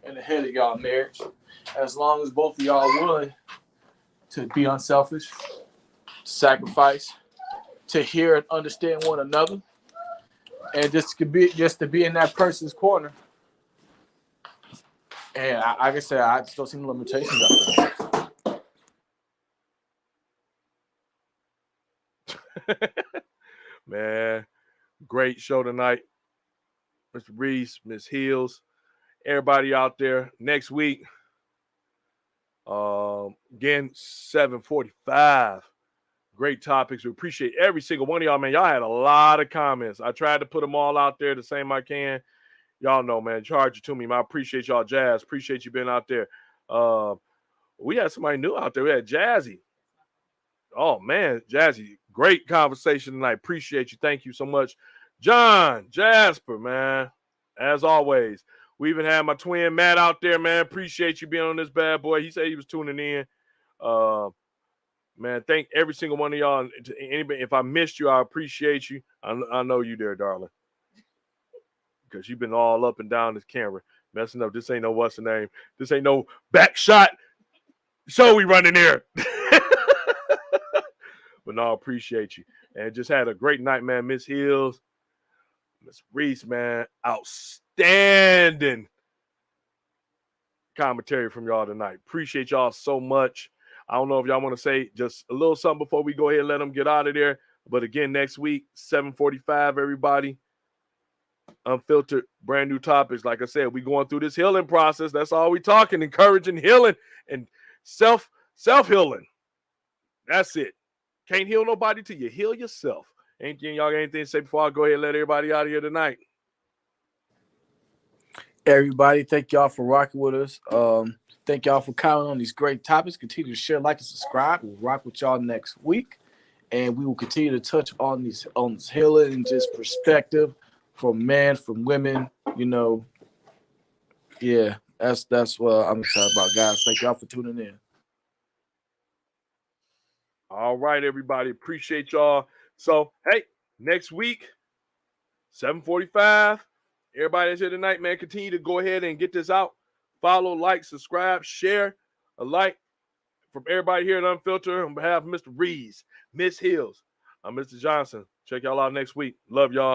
in the head of y'all marriage, as long as both of y'all are willing to be unselfish, to sacrifice, to hear and understand one another, and just to be in that person's corner. And like I said, I just don't see the limitations out there. Man, great show tonight. Mr. Reese, Miss Hills, everybody out there. Next week, again, 7:45. Great topics. We appreciate every single one of y'all, man. Y'all had a lot of comments. I tried to put them all out there the same I can. Y'all know, man. Charge it to me, man. I appreciate y'all, Jazz. Appreciate you being out there. We had somebody new out there. We had Jazzy. Oh, man, Jazzy. Great conversation tonight. Appreciate you. Thank you so much. John, Jasper, man. As always. We even had my twin Matt out there, man. Appreciate you being on this bad boy. He said he was tuning in. Man, thank every single one of y'all. Anybody, if I missed you, I appreciate you. I know you there, darling. Because you've been all up and down this camera. Messing up. This ain't no what's the name. This ain't no back shot. So we running here. But no, I appreciate you. And just had a great night, man. Miss Hills, Miss Reese, man. Outstanding commentary from y'all tonight. Appreciate y'all so much. I don't know if y'all want to say just a little something before we go ahead and let them get out of there. But again, next week, 7:45, everybody. Unfiltered, brand new topics. Like I said, we going through this healing process. That's all we talking, encouraging healing and self-healing. That's it. Can't heal nobody till you heal yourself. Y'all got anything to say before I go ahead and let everybody out of here tonight? Everybody, thank y'all for rocking with us. Thank y'all for commenting on these great topics. Continue to share, like, and subscribe. We'll rock with y'all next week. And we will continue to touch on this healing and just perspective from men, from women, Yeah, that's what I'm excited about, guys. Thank y'all for tuning in. All right, everybody. Appreciate y'all. So, hey, next week, 7:45. Everybody that's here tonight, man, continue to go ahead and get this out. Follow, like, subscribe, share, a like from everybody here at Unfiltered. On behalf of Mr. Rees, Miss Hills, I'm Mr. Johnson. Check y'all out next week. Love y'all.